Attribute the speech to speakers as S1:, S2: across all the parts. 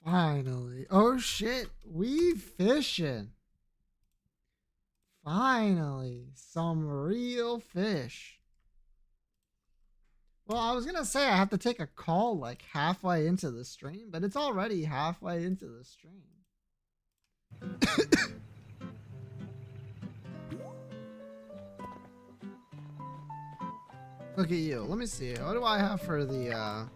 S1: Finally. Oh shit, we fishing. Finally, some real fish. Well, I was gonna say I have to take a call like halfway into the stream, but it's already halfway into the stream. Look at you. Let me see. What do I have for the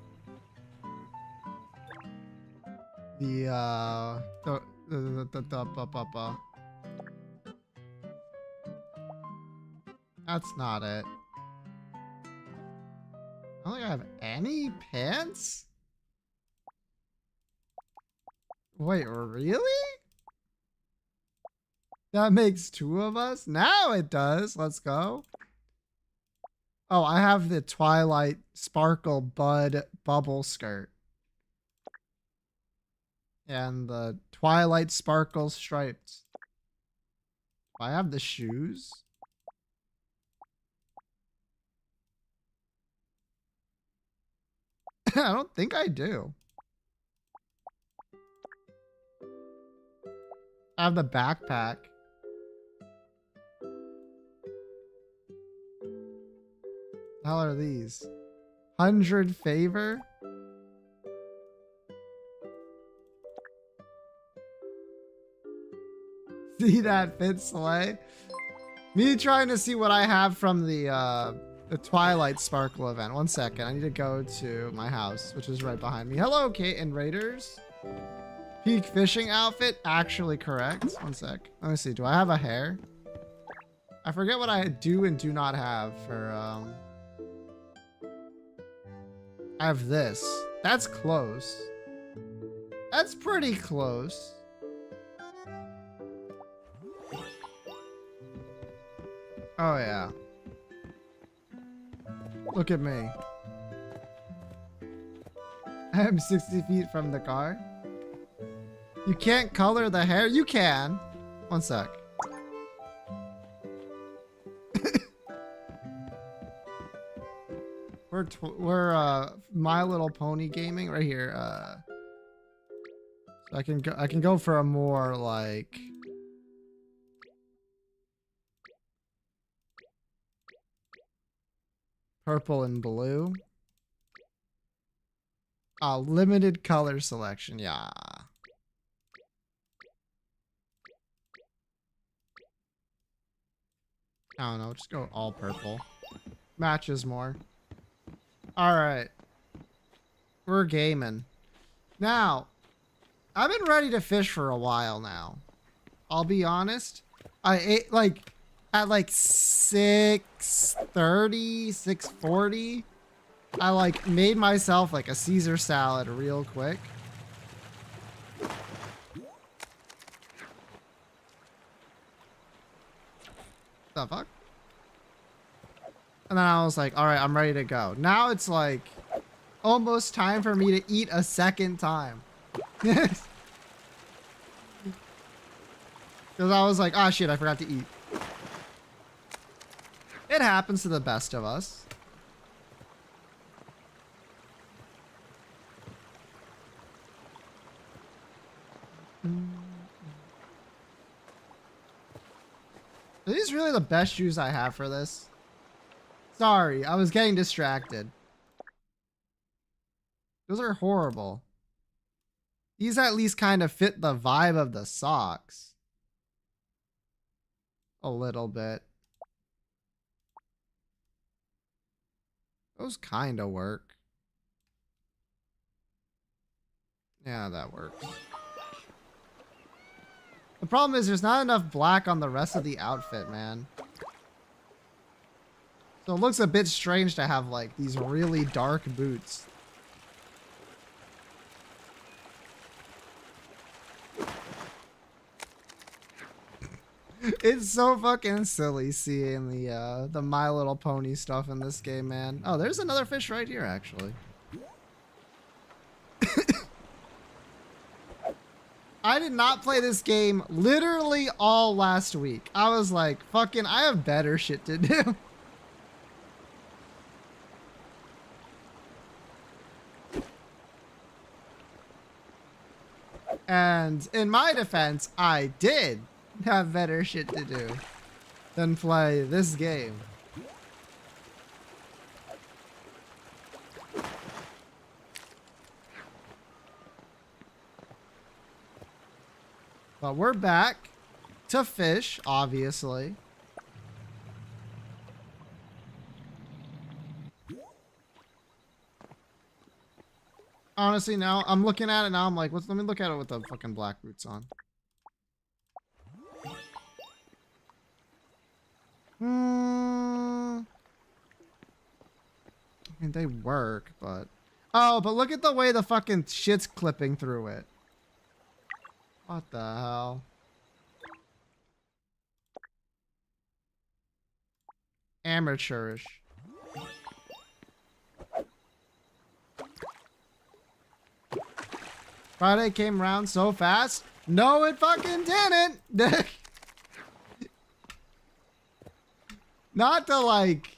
S1: That's not it. I don't think I have any pants? Wait, really? That makes two of us? Now it does. Let's go. Oh, I have the Twilight Sparkle Bud Bubble Skirt. And the Twilight Sparkle Stripes. Do I have the shoes? I don't think I do. I have the backpack. The hell are these? 100 favor? See that fit slay? Me trying to see what I have from the Twilight Sparkle event. One second. I need to go to my house, which is right behind me. Hello, Kate and Raiders. Peak fishing outfit. Actually correct. One sec. Let me see. Do I have a hair? I forget what I do and do not have for, I have this. That's close. That's pretty close. Oh, yeah. Look at me. I am 60 feet from the car. You can't color the hair? You can. One sec. we're My Little Pony gaming right here. So I can go for a more like purple and blue. Limited color selection. Yeah. I don't know. Just go all purple. Matches more. All right. We're gaming. Now, I've been ready to fish for a while now. I'll be honest. I ate like at like 6:30, 6:40. I like made myself like a Caesar salad real quick. The fuck? And then I was like, all right, I'm ready to go. Now it's like almost time for me to eat a second time. Because I was like, ah, shit, I forgot to eat. It happens to the best of us. Are these really the best shoes I have for this? Sorry, I was getting distracted. Those are horrible. These at least kind of fit the vibe of the socks. A little bit. Those kind of work. Yeah, that works. The problem is there's not enough black on the rest of the outfit, man. So it looks a bit strange to have like these really dark boots. It's so fucking silly seeing the My Little Pony stuff in this game, man. Oh, there's another fish right here, actually. I did not play this game literally all last week. I was like, fucking, I have better shit to do. And in my defense, I did have better shit to do than play this game. But we're back to fish, obviously. Honestly, now I'm looking at it now. I'm like, let me look at it with the fucking black boots on. I mean, they work, but... Oh, but look at the way the fucking shit's clipping through it. What the hell? Amateurish. Friday came around so fast. No, it fucking didn't. Not to like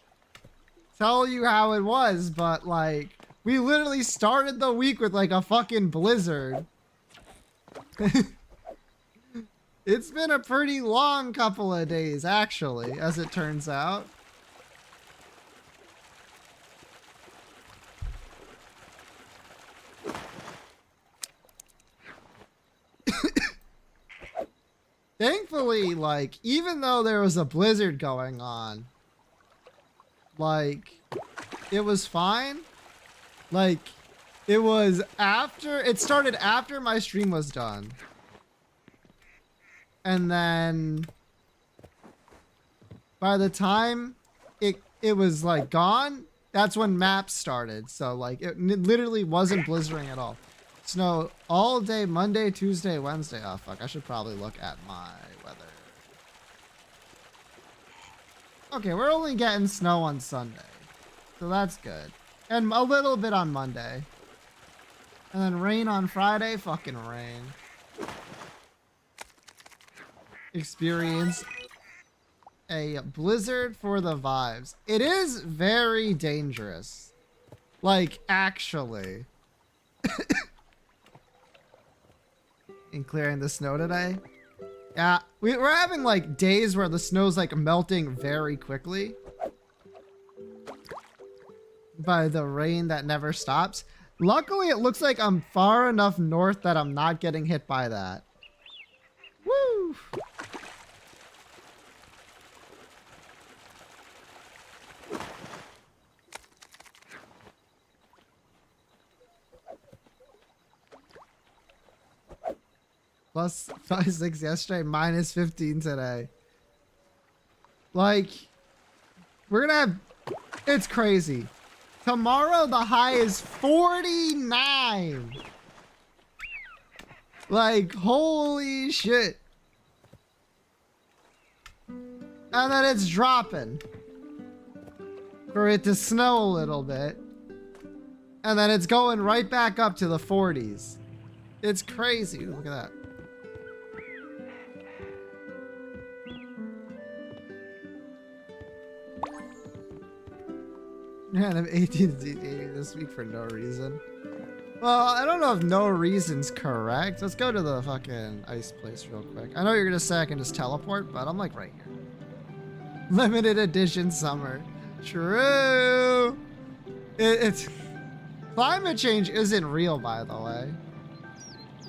S1: tell you how it was, but like we literally started the week with like a fucking blizzard. It's been a pretty long couple of days, actually, as it turns out. Thankfully, like, even though there was a blizzard going on, like, it was fine. Like, it started after my stream was done. And then by the time it was like gone, that's when maps started. So like it literally wasn't blizzarding at all. Snow all day Monday, Tuesday, Wednesday. Oh fuck, I should probably look at my weather. Okay, we're only getting snow on Sunday. So that's good. And a little bit on Monday. And then rain on Friday, fucking rain. Experience a blizzard for the vibes. It is very dangerous. Like, actually. In clearing the snow today. Yeah, we're having like days where the snow's like melting very quickly. By the rain that never stops. Luckily, it looks like I'm far enough north that I'm not getting hit by that. Woo! Plus 5-6 yesterday, minus 15 today. Like, we're gonna have... It's crazy. Tomorrow, the high is 49. Like, holy shit. And then it's dropping. For it to snow a little bit. And then it's going right back up to the 40s. It's crazy. Look at that. Man, I'm 18 this week for no reason. Well, I don't know if no reason's correct. Let's go to the fucking ice place real quick. I know you're gonna say I can just teleport, but I'm like right here. Limited edition summer. True. It's climate change isn't real, by the way.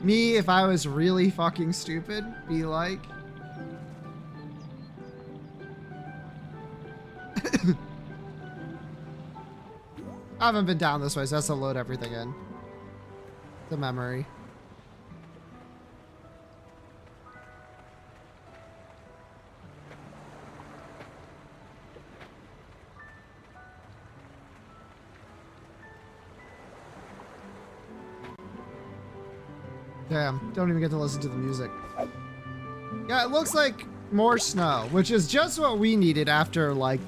S1: Me, if I was really fucking stupid, be like. I haven't been down this way, so that's to load everything in. The memory. Damn, don't even get to listen to the music. Yeah, it looks like more snow, which is just what we needed after like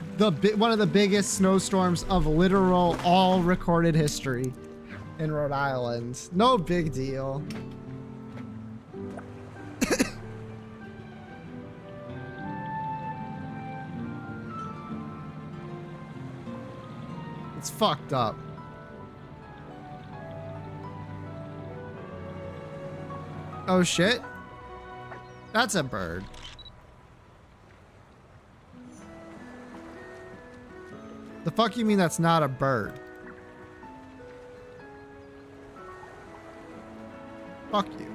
S1: one of the biggest snowstorms of literal all recorded history in Rhode Island. No big deal. It's fucked up. Oh shit. That's a bird. The fuck you mean that's not a bird? Fuck you.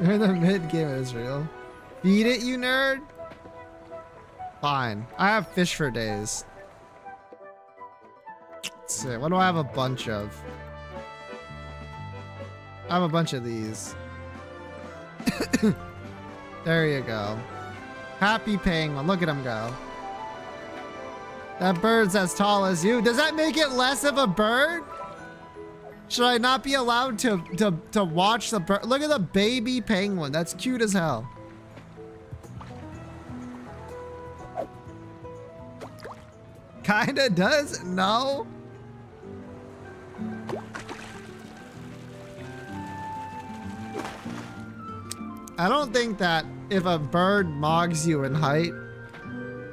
S1: You're in the mid-game, Israel. Beat it, you nerd? Fine. I have fish for days. Let's see. What do I have a bunch of? I have a bunch of these. There you go. Happy penguin. Look at him go. That bird's as tall as you. Does that make it less of a bird? Should I not be allowed to watch the bird? Look at the baby penguin. That's cute as hell. Kinda does? No? I don't think that if a bird mogs you in height,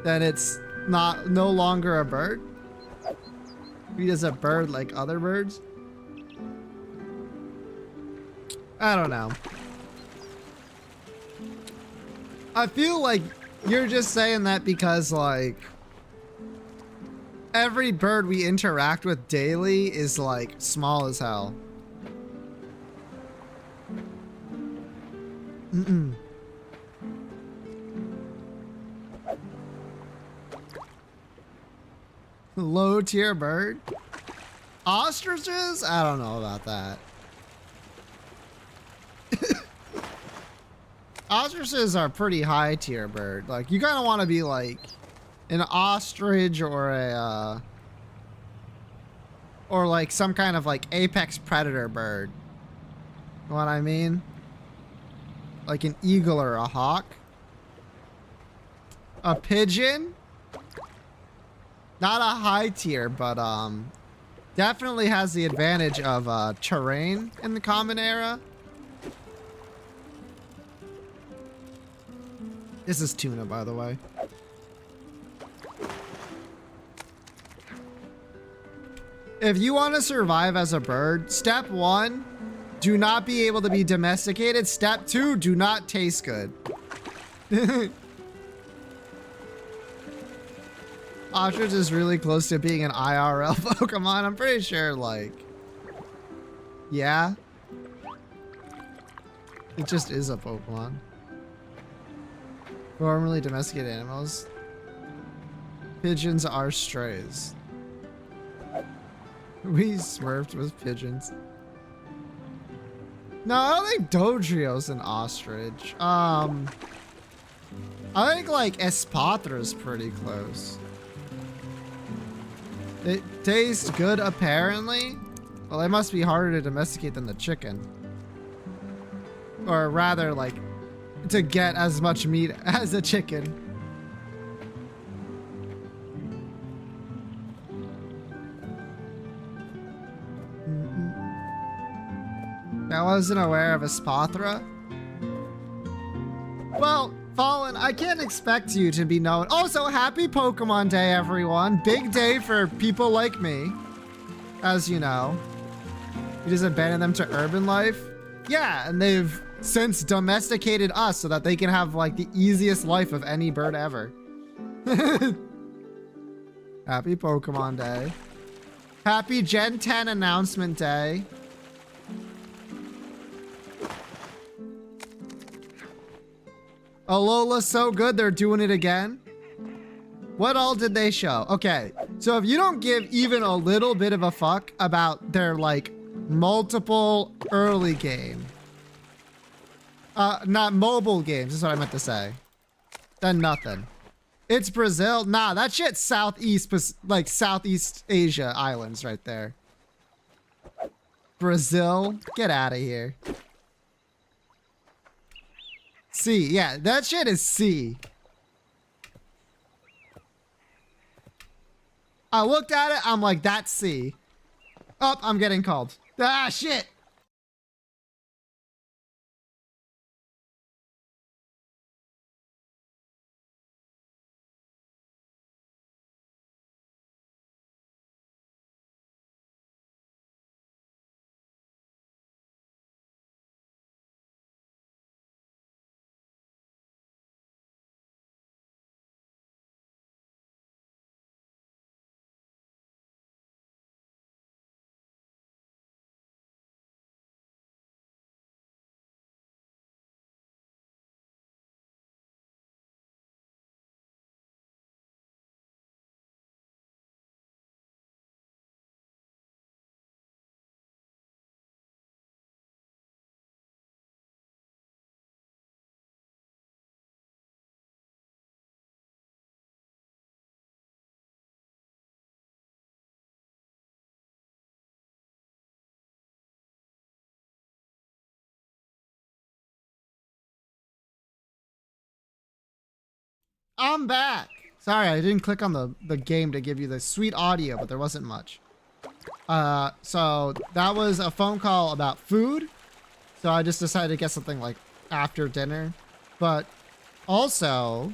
S1: then it's no longer a bird. He is a bird like other birds. I don't know. I feel like you're just saying that because like every bird we interact with daily is like small as hell. Mm-mm. Low tier bird? Ostriches? I don't know about that. Ostriches are pretty high tier bird. Like you kind of want to be like an ostrich or a or like some kind of like apex predator bird. You know what I mean? Like an eagle or a hawk. A pigeon? Not a high tier, but definitely has the advantage of terrain in the common era. This is tuna, by the way. If you want to survive as a bird, step 1, do not be able to be domesticated. Step 2, do not taste good. Ostrich is really close to being an IRL Pokemon. I'm pretty sure, like, yeah. It just is a Pokemon. Formerly domesticated animals. Pigeons are strays. We smurfed with pigeons. No, I don't think Dodrio's an ostrich. I think like Espatra's pretty close. It tastes good apparently. Well, they must be harder to domesticate than the chicken. Or rather like to get as much meat as a chicken. I wasn't aware of Espatra. Well, Fallen, I can't expect you to be known. Also, happy Pokemon Day, everyone. Big day for people like me. As you know. You just abandon them to urban life. Yeah, and they've since domesticated us so that they can have like the easiest life of any bird ever. Happy Pokemon Day. Happy Gen 10 announcement day. Alola's so good, they're doing it again. What all did they show? Okay, so if you don't give even a little bit of a fuck about their like multiple early game, not mobile games, is what I meant to say, then nothing. It's Brazil? Nah, that shit's Southeast, like Southeast Asia islands right there. Brazil? Get out of here. C, yeah, that shit is C. I looked at it, I'm like, that's C. Oh, I'm getting called. Ah, shit. I'm back. Sorry, I didn't click on the game to give you the sweet audio, but there wasn't much. So that was a phone call about food. So I just decided to get something like after dinner, but also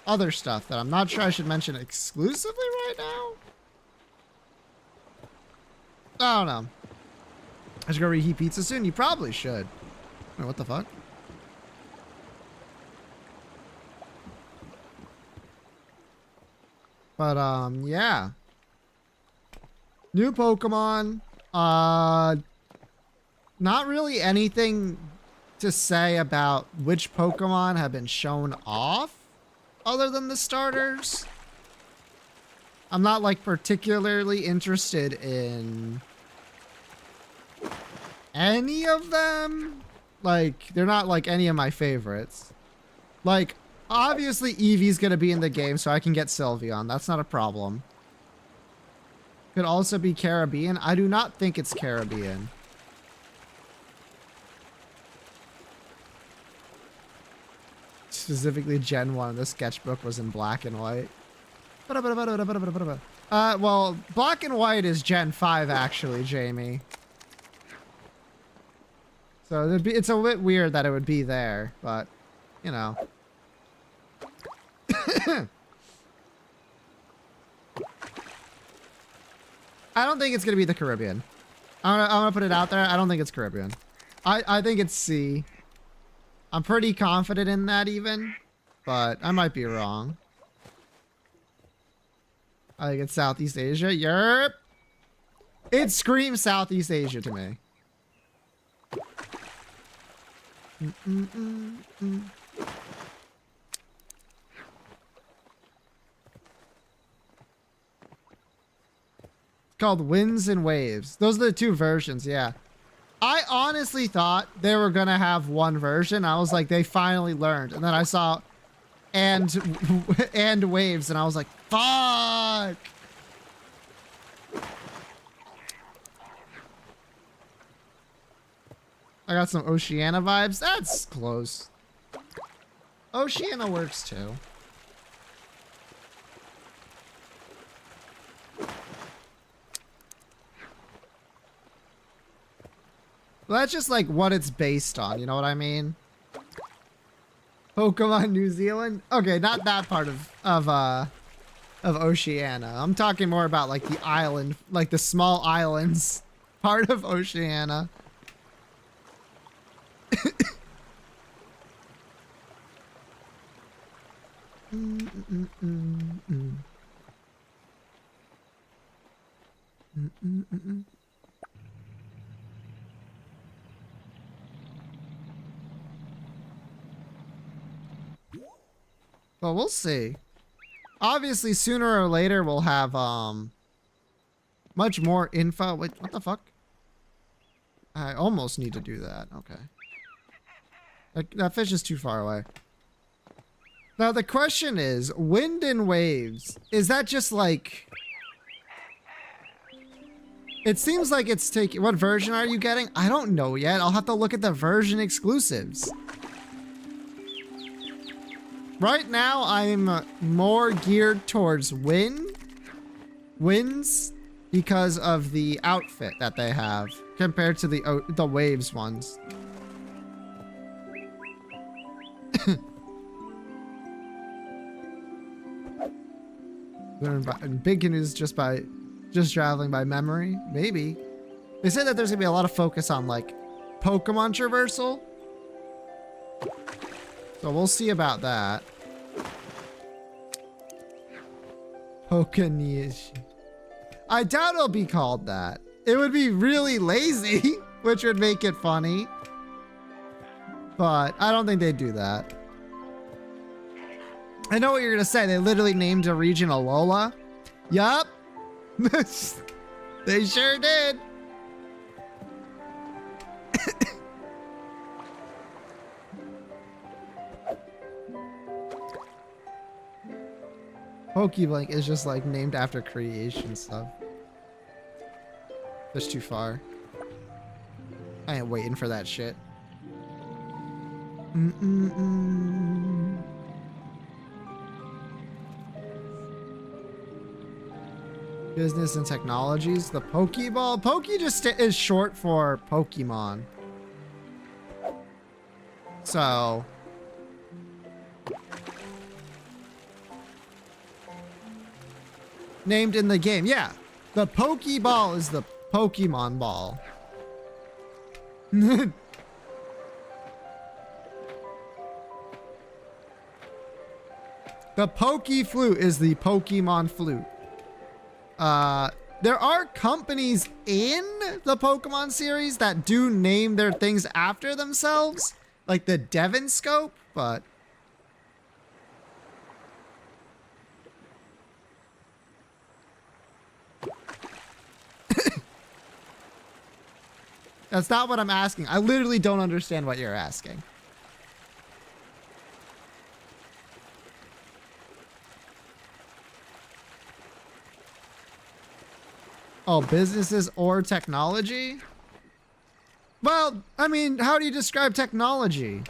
S1: other stuff that I'm not sure I should mention exclusively right now. I don't know. I should go reheat pizza soon. You probably should. Wait, what the fuck? But yeah. New Pokemon. Not really anything to say about which Pokemon have been shown off other than the starters. I'm not like particularly interested in any of them. Like, they're not like any of my favorites. Like, obviously Eevee's gonna be in the game, so I can get Sylveon. That's not a problem. Could also be Caribbean. I do not think it's Caribbean. Specifically Gen 1, the sketchbook was in black and white. Well, black and white is Gen 5 actually, Jamie. So it's a bit weird that it would be there, but, you know. I don't think it's going to be the Caribbean. I'm gonna put it out there. I don't think it's Caribbean. I think it's C. I'm pretty confident in that even, but I might be wrong. I think it's Southeast Asia. Yerp. It screams Southeast Asia to me. Called Winds and Waves. Those are the two versions, yeah. I honestly thought they were gonna have one version. I was like, they finally learned. And then I saw and Waves, and I was like, fuck! I got some Oceania vibes. That's close. Oceania works too. Well, that's just like what it's based on, you know what I mean? Pokemon New Zealand? Okay, not that part of Oceania. I'm talking more about like the island, like the small islands part of Oceania. Well, we'll see. Obviously, sooner or later, we'll have, much more info. Wait, what the fuck? I almost need to do that. Okay. That fish is too far away. Now, the question is, Wind and Waves, is that just like... It seems like it's taking... What version are you getting? I don't know yet. I'll have to look at the version exclusives. Right now, I'm more geared towards Winds because of the outfit that they have compared to the Waves ones. Big canoes just traveling by memory, maybe. They said that there's gonna be a lot of focus on like Pokemon traversal. So we'll see about that. Pokenish. I doubt it'll be called that. It would be really lazy, which would make it funny. But I don't think they'd do that. I know what you're gonna say. They literally named a region Alola. Yup. They sure did. Pokeblank is just like named after creation stuff. That's too far. I ain't waiting for that shit. Business and technologies. The Pokeball. Poke just is short for Pokemon. So. Named in the game. Yeah. The Pokeball is the Pokemon ball. The Poke Flute is the Pokemon flute. There are companies in the Pokemon series that do name their things after themselves, like the Devon Scope, but that's not what I'm asking. I literally don't understand what you're asking. Oh, businesses or technology? Well, I mean, how do you describe technology?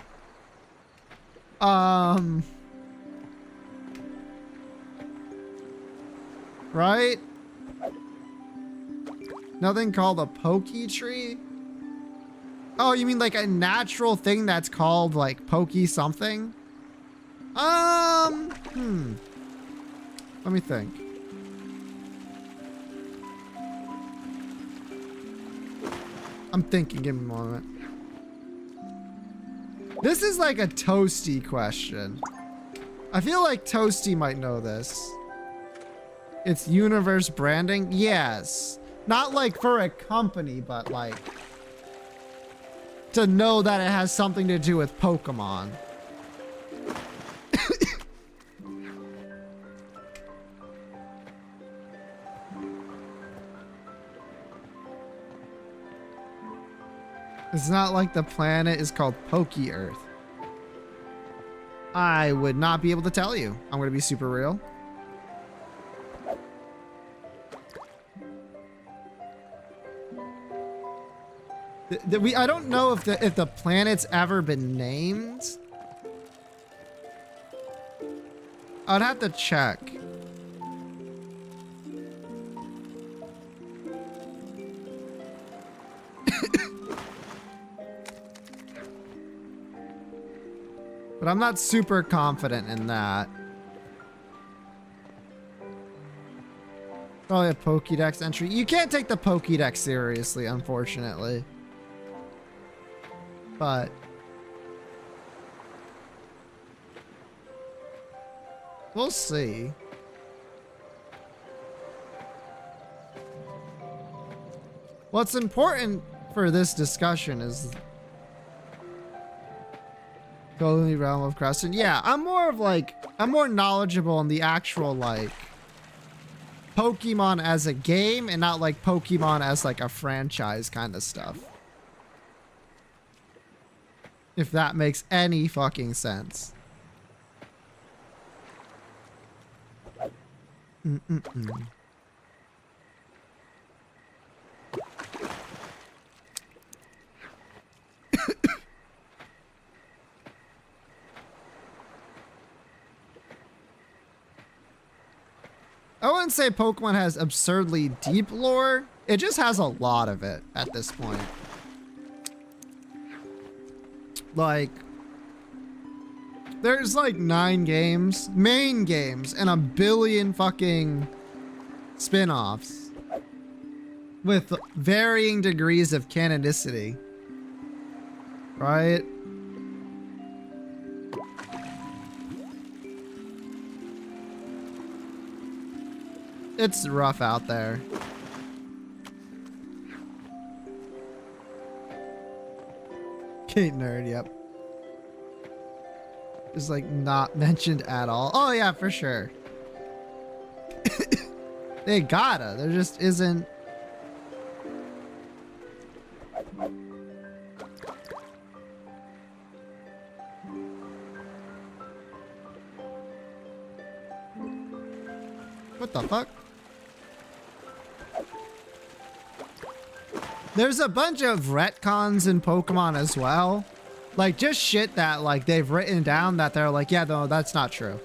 S1: Right? Nothing called a Poke Tree? Oh, you mean like a natural thing that's called like Poke something? Let me think. I'm thinking, give me a moment. This is like a Toasty question. I feel like Toasty might know this. It's universe branding? Yes. Not like for a company, but like to know that it has something to do with Pokemon. It's not like the planet is called Poke Earth. I would not be able to tell you. I'm going to be super real. I don't know if the planet's ever been named. I'd have to check. But I'm not super confident in that. Probably a Pokédex entry. You can't take the Pokédex seriously, unfortunately. But we'll see. What's important for this discussion is the realm of Crescent. Yeah, I'm more knowledgeable in the actual like Pokemon as a game and not like Pokemon as like a franchise kind of stuff. If that makes any fucking sense. I wouldn't say Pokemon has absurdly deep lore. It just has a lot of it at this point. Like, there's like 9 games, main games, and a billion fucking spin-offs with varying degrees of canonicity. Right? It's rough out there. Kate nerd, yep. Is like not mentioned at all. Oh yeah, for sure. They gotta. There just isn't. What the fuck? There's a bunch of retcons in Pokemon as well. Like, just shit that, like, they've written down that they're like, yeah, no, that's not true.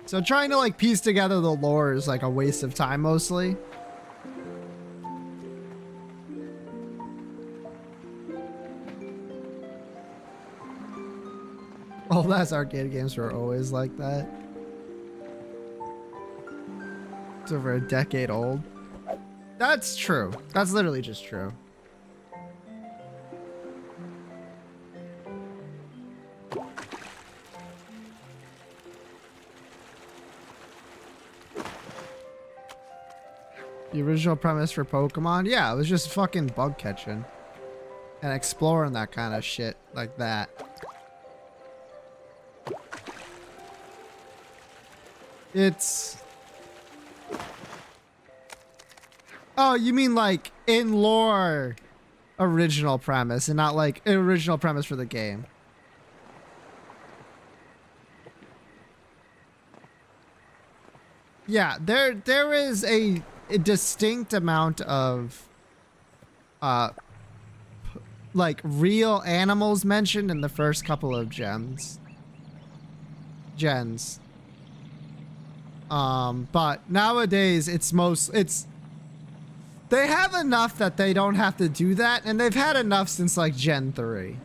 S1: So trying to like piece together the lore is like a waste of time mostly. Old ass arcade games were always like that. It's over a decade old. That's true. That's literally just true. The original premise for Pokemon? Yeah, it was just fucking bug catching. And exploring that kind of shit like that. It's... Oh, you mean like in lore original premise and not like original premise for the game. Yeah, there is a distinct amount of like real animals mentioned in the first couple of gens. But nowadays it's they have enough that they don't have to do that, and they've had enough since like Gen 3.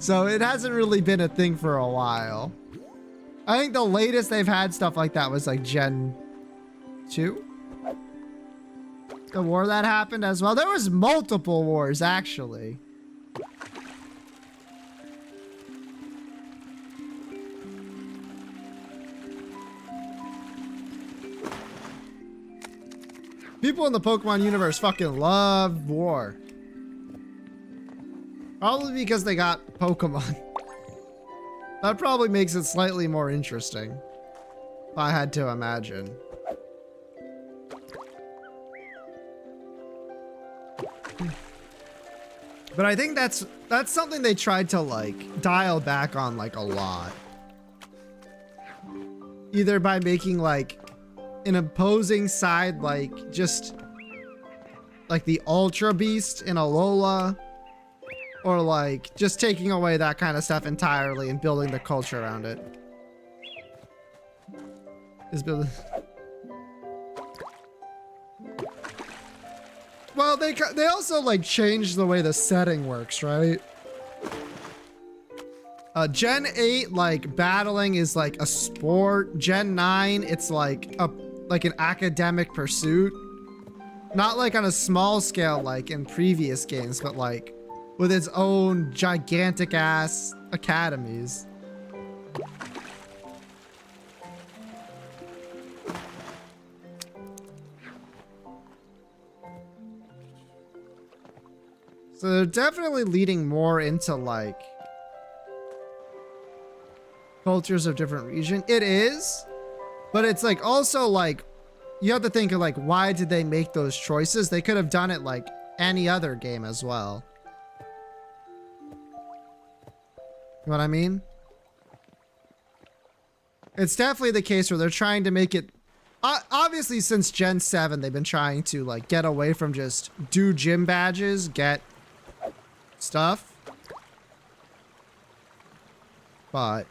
S1: So it hasn't really been a thing for a while. I think the latest they've had stuff like that was like Gen 2. The war that happened as well. There was multiple wars actually. People in the Pokemon universe fucking love war. Probably because they got Pokemon. That probably makes it slightly more interesting, if I had to imagine. But I think that's something they tried to like dial back on like a lot. Either by making like an opposing side like just like the Ultra Beast in Alola, or like just taking away that kind of stuff entirely and building the culture around it. Well, they also like changed the way the setting works, right? Gen 8, like battling is like a sport. Gen 9, it's like an academic pursuit. Not like on a small scale like in previous games, but like with its own gigantic ass academies. So they're definitely leading more into like cultures of different region. It is, but it's like also like you have to think of like, why did they make those choices? They could have done it like any other game as well. You know what I mean? It's definitely the case where they're trying to make it obviously since Gen 7 they've been trying to like get away from just do gym badges, get stuff, but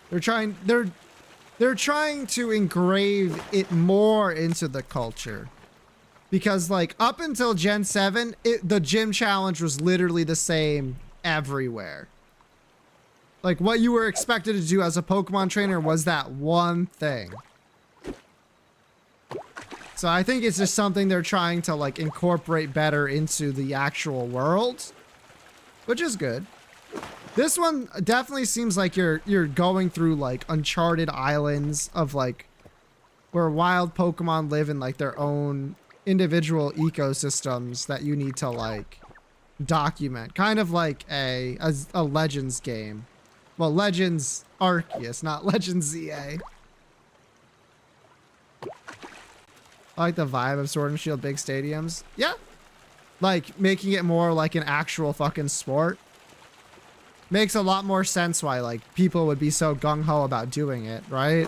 S1: they're trying to engrave it more into the culture, because like up until Gen 7 the gym challenge was literally the same everywhere. Like what you were expected to do as a Pokemon trainer was that one thing. So I think it's just something they're trying to like incorporate better into the actual world, which is good. This one definitely seems like you're going through like uncharted islands of like where wild Pokemon live in like their own individual ecosystems that you need to like document, kind of like a Legends game. Well, Legends Arceus, not Legends ZA. I like the vibe of Sword and Shield big stadiums. Yeah. Like making it more like an actual fucking sport. Makes a lot more sense why like people would be so gung-ho about doing it, right?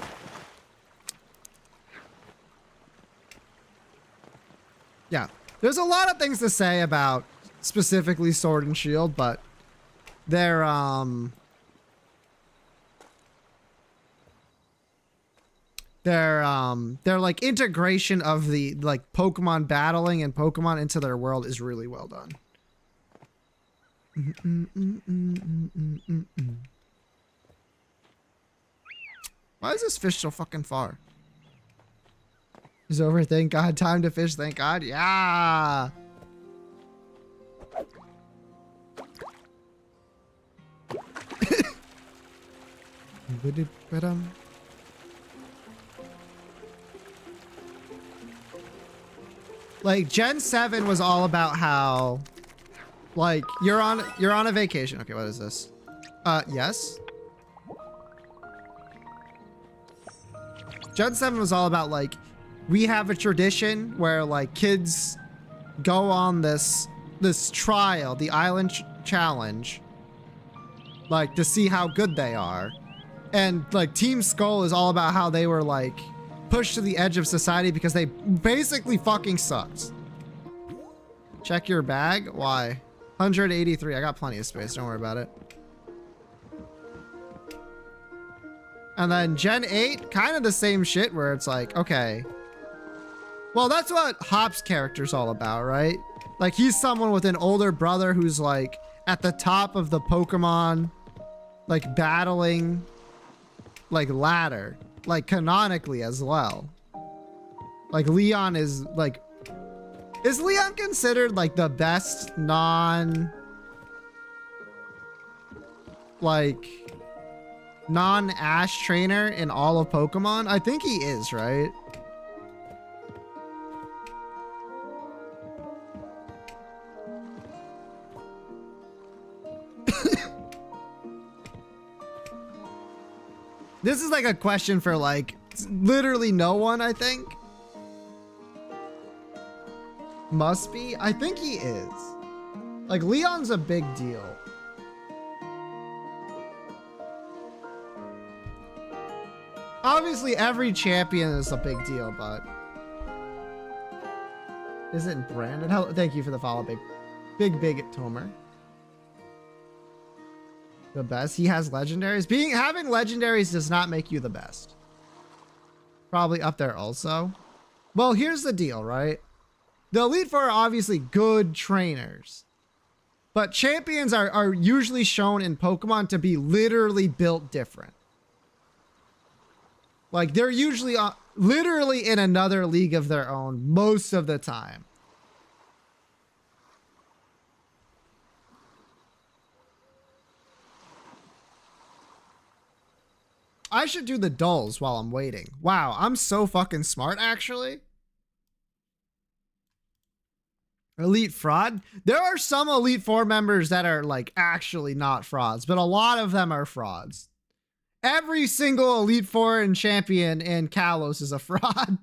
S1: Yeah. There's a lot of things to say about specifically Sword and Shield, but their their like integration of the like Pokemon battling and Pokemon into their world is really well done. Why is this fish so fucking far? It's over, thank God. Time to fish, thank God. Yeah. Like Gen 7 was all about how like you're on a vacation. Okay, what is this? Yes. Gen 7 was all about like we have a tradition where like kids go on this trial, the island challenge, like to see how good they are. And like Team Skull is all about how they were like pushed to the edge of society because they basically fucking sucked. Check your bag. Why? 183. I got plenty of space. Don't worry about it. And then Gen 8, kind of the same shit where it's like, okay. Well, that's what Hop's character's all about, right? Like he's someone with an older brother who's like at the top of the Pokemon, like battling, like ladder, like canonically as well. Like Leon is like, is Leon considered like the best non-Ash trainer in all of Pokemon? I think he is, right? This is like a question for like literally no one, I think. Must be. I think he is. Like Leon's a big deal. Obviously every champion is a big deal, but isn't Brandon? Hello, thank you for the follow, big Tomer. The best. He has legendaries. Having legendaries does not make you the best. Probably up there also. Well, here's the deal, right? The Elite Four are obviously good trainers, but champions are usually shown in Pokemon to be literally built different. Like they're usually literally in another league of their own most of the time. I should do the dulls while I'm waiting. Wow, I'm so fucking smart, actually. Elite fraud? There are some Elite Four members that are like actually not frauds, but a lot of them are frauds. Every single Elite Four and champion in Kalos is a fraud.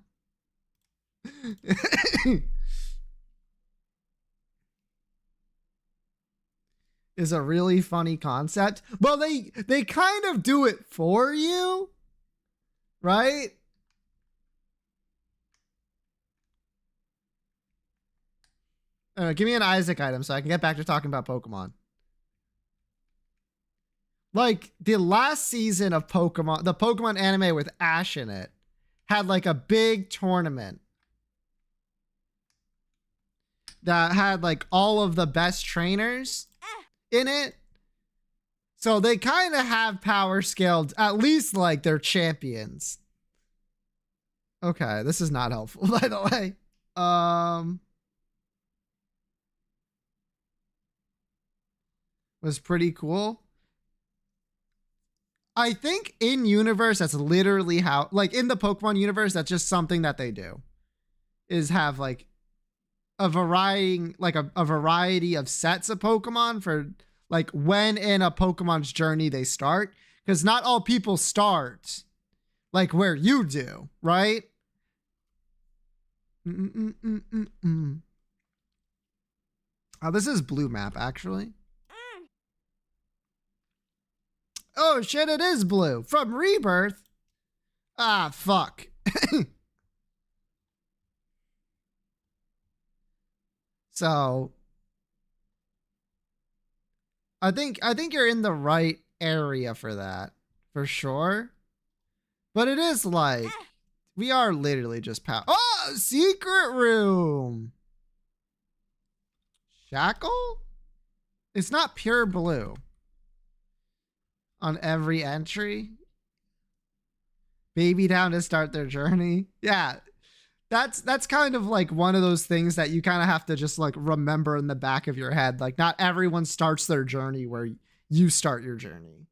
S1: Is a really funny concept. Well, they kind of do it for you, right? Give me an Isaac item so I can get back to talking about Pokemon. Like the last season of Pokemon, the Pokemon anime with Ash in it, had like a big tournament that had like all of the best trainers in it. So they kind of have power scaled, at least like they're champions. Okay, this is not helpful, by the way. Was pretty cool. I think in universe, that's literally how, like in the Pokemon universe, that's just something that they do, is have like a variety of sets of Pokemon for like when in a Pokemon's journey they start, because not all people start like where you do, right? Oh, this is blue map actually. Oh shit, it is blue from Rebirth. Ah, fuck. So I think you're in the right area for that, for sure. But it is like we are literally just oh, secret room. Shackle? It's not pure blue on every entry. Baby down to start their journey. Yeah. That's kind of like one of those things that you kind of have to just like remember in the back of your head. Like not everyone starts their journey where you start your journey.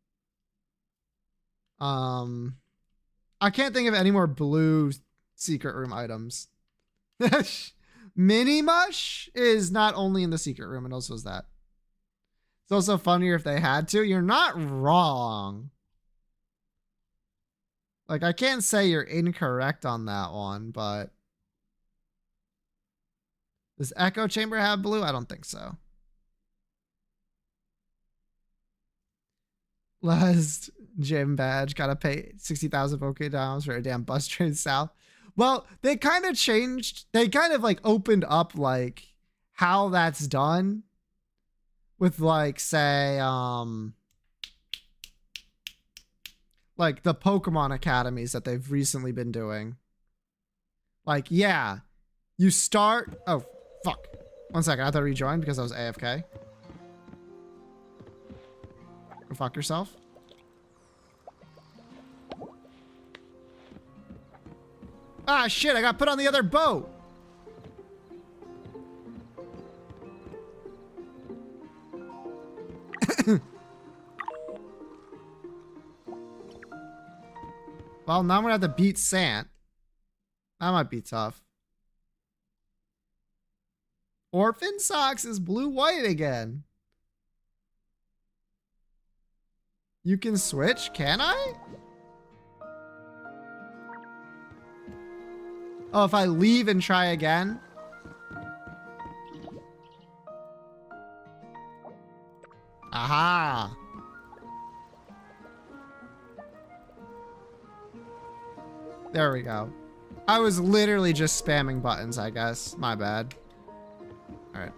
S1: I can't think of any more blue secret room items. Mini Mush is not only in the secret room, it also is that. It's also funnier if they had to. You're not wrong. Like, I can't say you're incorrect on that one, but does Echo Chamber have blue? I don't think so. Last gym badge, gotta pay 60,000 Pokédollars for a damn bus train south. Well, they kind of changed. They kind of like opened up like how that's done with like, say, like the Pokemon academies that they've recently been doing. Like, yeah, you start. Oh, fuck. 1 second. I have to rejoin because I was AFK. Go fuck yourself. Ah, shit. I got put on the other boat. Well, now I'm gonna have to beat Sant. That might be tough. Orphan Socks is blue-white again. You can switch? Can I? Oh, if I leave and try again? Aha! There we go. I was literally just spamming buttons, I guess. My bad. Alright.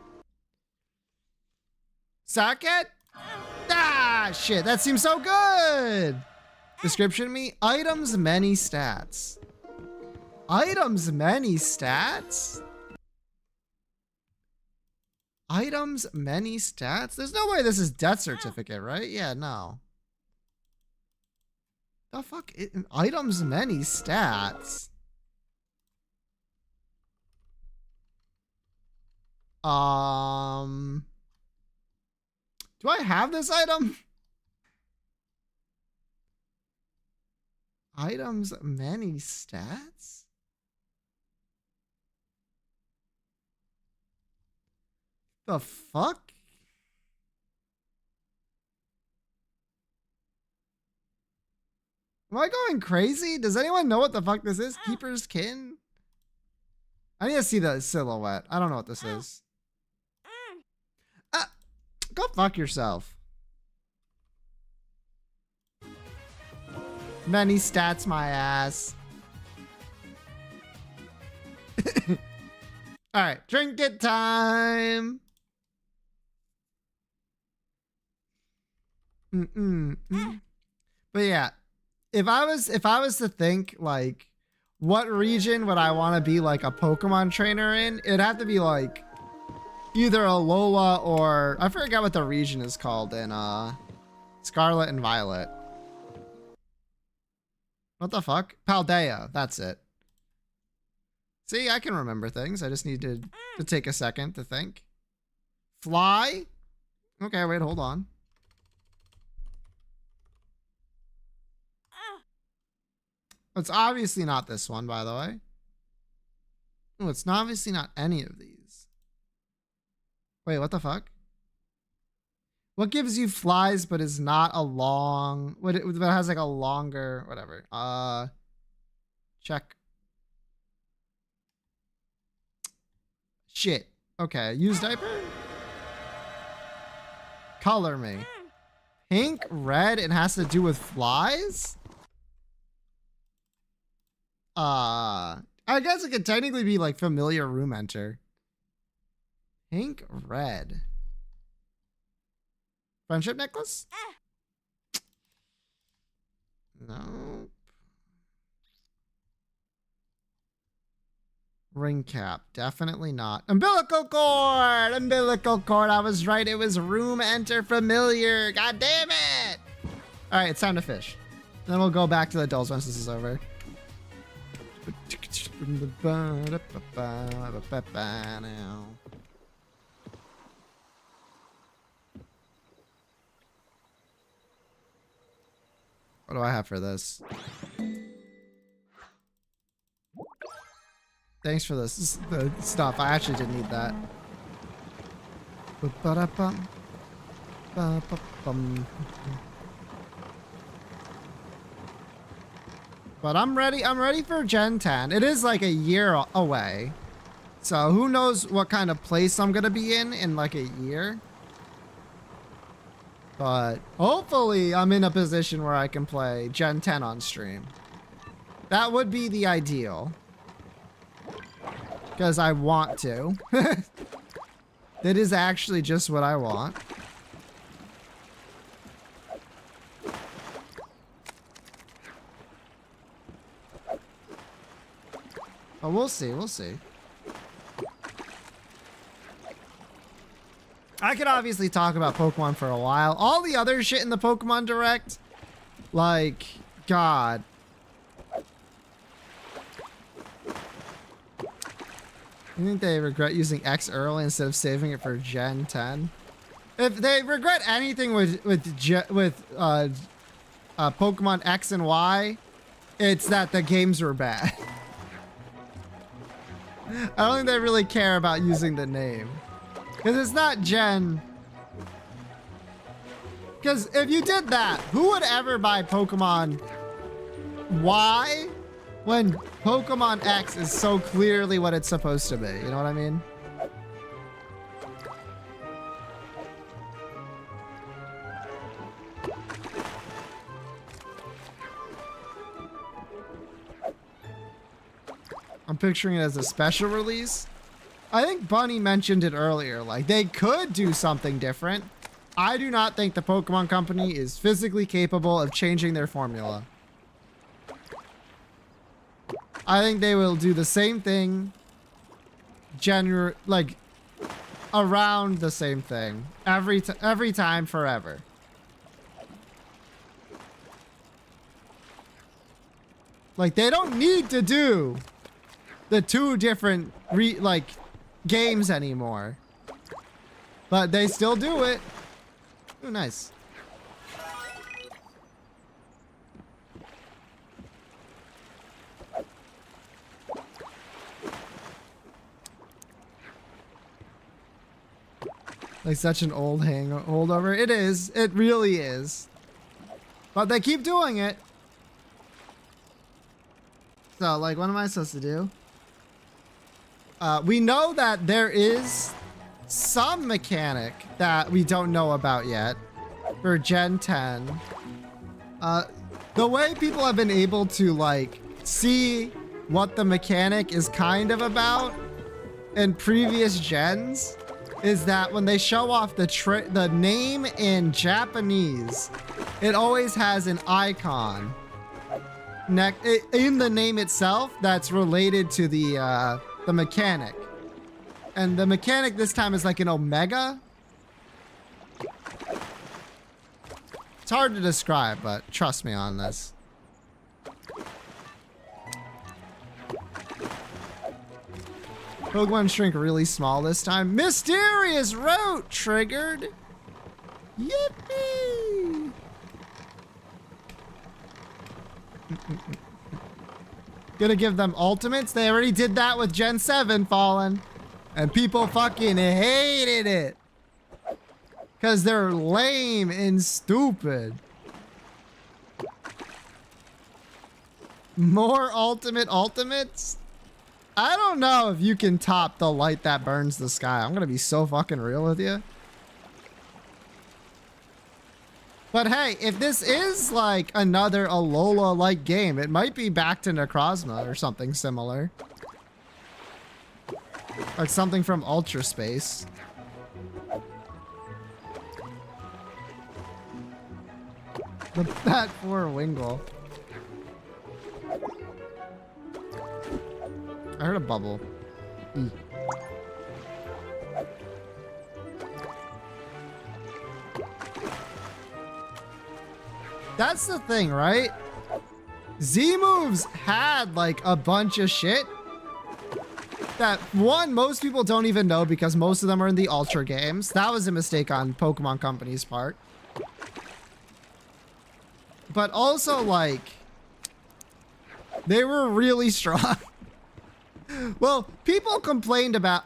S1: Socket? Ah, shit. That seems so good. Description me. Items, many stats. Items, many stats? Items, many stats? There's no way this is death certificate, right? Yeah, no. The fuck? Items, many stats. Do I have this item? Items, many stats? The fuck? Am I going crazy? Does anyone know what the fuck this is? Keeper's Kin? I need to see the silhouette. I don't know what this is. Go fuck yourself. Many stats, my ass. All right, drink it time. But yeah, if I was to think like, what region would I want to be like a Pokemon trainer in? It'd have to be like either Alola or I forgot what the region is called in Scarlet and Violet. What the fuck? Paldea, that's it. See, I can remember things. I just need to take a second to think. Fly? Okay, wait, hold on. It's obviously not this one, by the way. Oh, it's obviously not any of these. Wait, what the fuck? What gives you flies but is not a long... But has like a longer... Whatever. Check. Shit. Okay, use diaper? Color me. Pink, red, and has to do with flies? I guess it could technically be like familiar room enter. Pink, red. Friendship necklace? No. Ring cap. Definitely not. Umbilical cord! Umbilical cord. I was right. It was room enter familiar. God damn it! Alright, it's time to fish. Then we'll go back to the dolls once this is over. What do I have for this? Thanks for this. This is the stuff. I actually didn't need that. But I'm ready. I'm ready for Gen 10. It is like a year away. So who knows what kind of place I'm going to be in like a year. But hopefully I'm in a position where I can play Gen 10 on stream. That would be the ideal. Because I want to. That is actually just what I want. Oh, we'll see. We'll see. I could obviously talk about Pokemon for a while. All the other shit in the Pokemon Direct, like, God. You think they regret using X early instead of saving it for Gen 10? If they regret anything with Pokemon X and Y, it's that the games were bad. I don't think they really care about using the name. Because it's not Gen... Because if you did that, who would ever buy Pokemon Y when Pokemon X is so clearly what it's supposed to be? You know what I mean? I'm picturing it as a special release. I think Bunny mentioned it earlier. Like, they could do something different. I do not think the Pokemon Company is physically capable of changing their formula. I think they will do the same thing. Like, around the same thing. Every time, forever. Like, they don't need to do the two different games anymore, but they still do it. Oh, nice. Like such an old holdover. It is. It really is. But they keep doing it. So, like, what am I supposed to do? We know that there is some mechanic that we don't know about yet for Gen 10. The way people have been able to, like, see what the mechanic is kind of about in previous gens is that when they show off the name in Japanese, it always has an icon in the name itself that's related to the mechanic. And the mechanic this time is like an Omega. It's hard to describe, but trust me on this. Pokemon shrink really small this time. Mysterious route triggered. Yippee! Gonna give them ultimates? They already did that with Gen 7 Fallen. And people fucking hated it. Because they're lame and stupid. More ultimates? I don't know if you can top the light that burns the sky. I'm gonna be so fucking real with you. But hey, if this is like another Alola-like game, it might be back to Necrozma or something similar. Like something from Ultra Space. That poor Wingle. I heard a bubble. That's the thing, right? Z moves had like a bunch of shit that most people don't even know because most of them are in the Ultra games. That was a mistake on Pokemon Company's part. But also, like, they were really strong. Well, people complained about,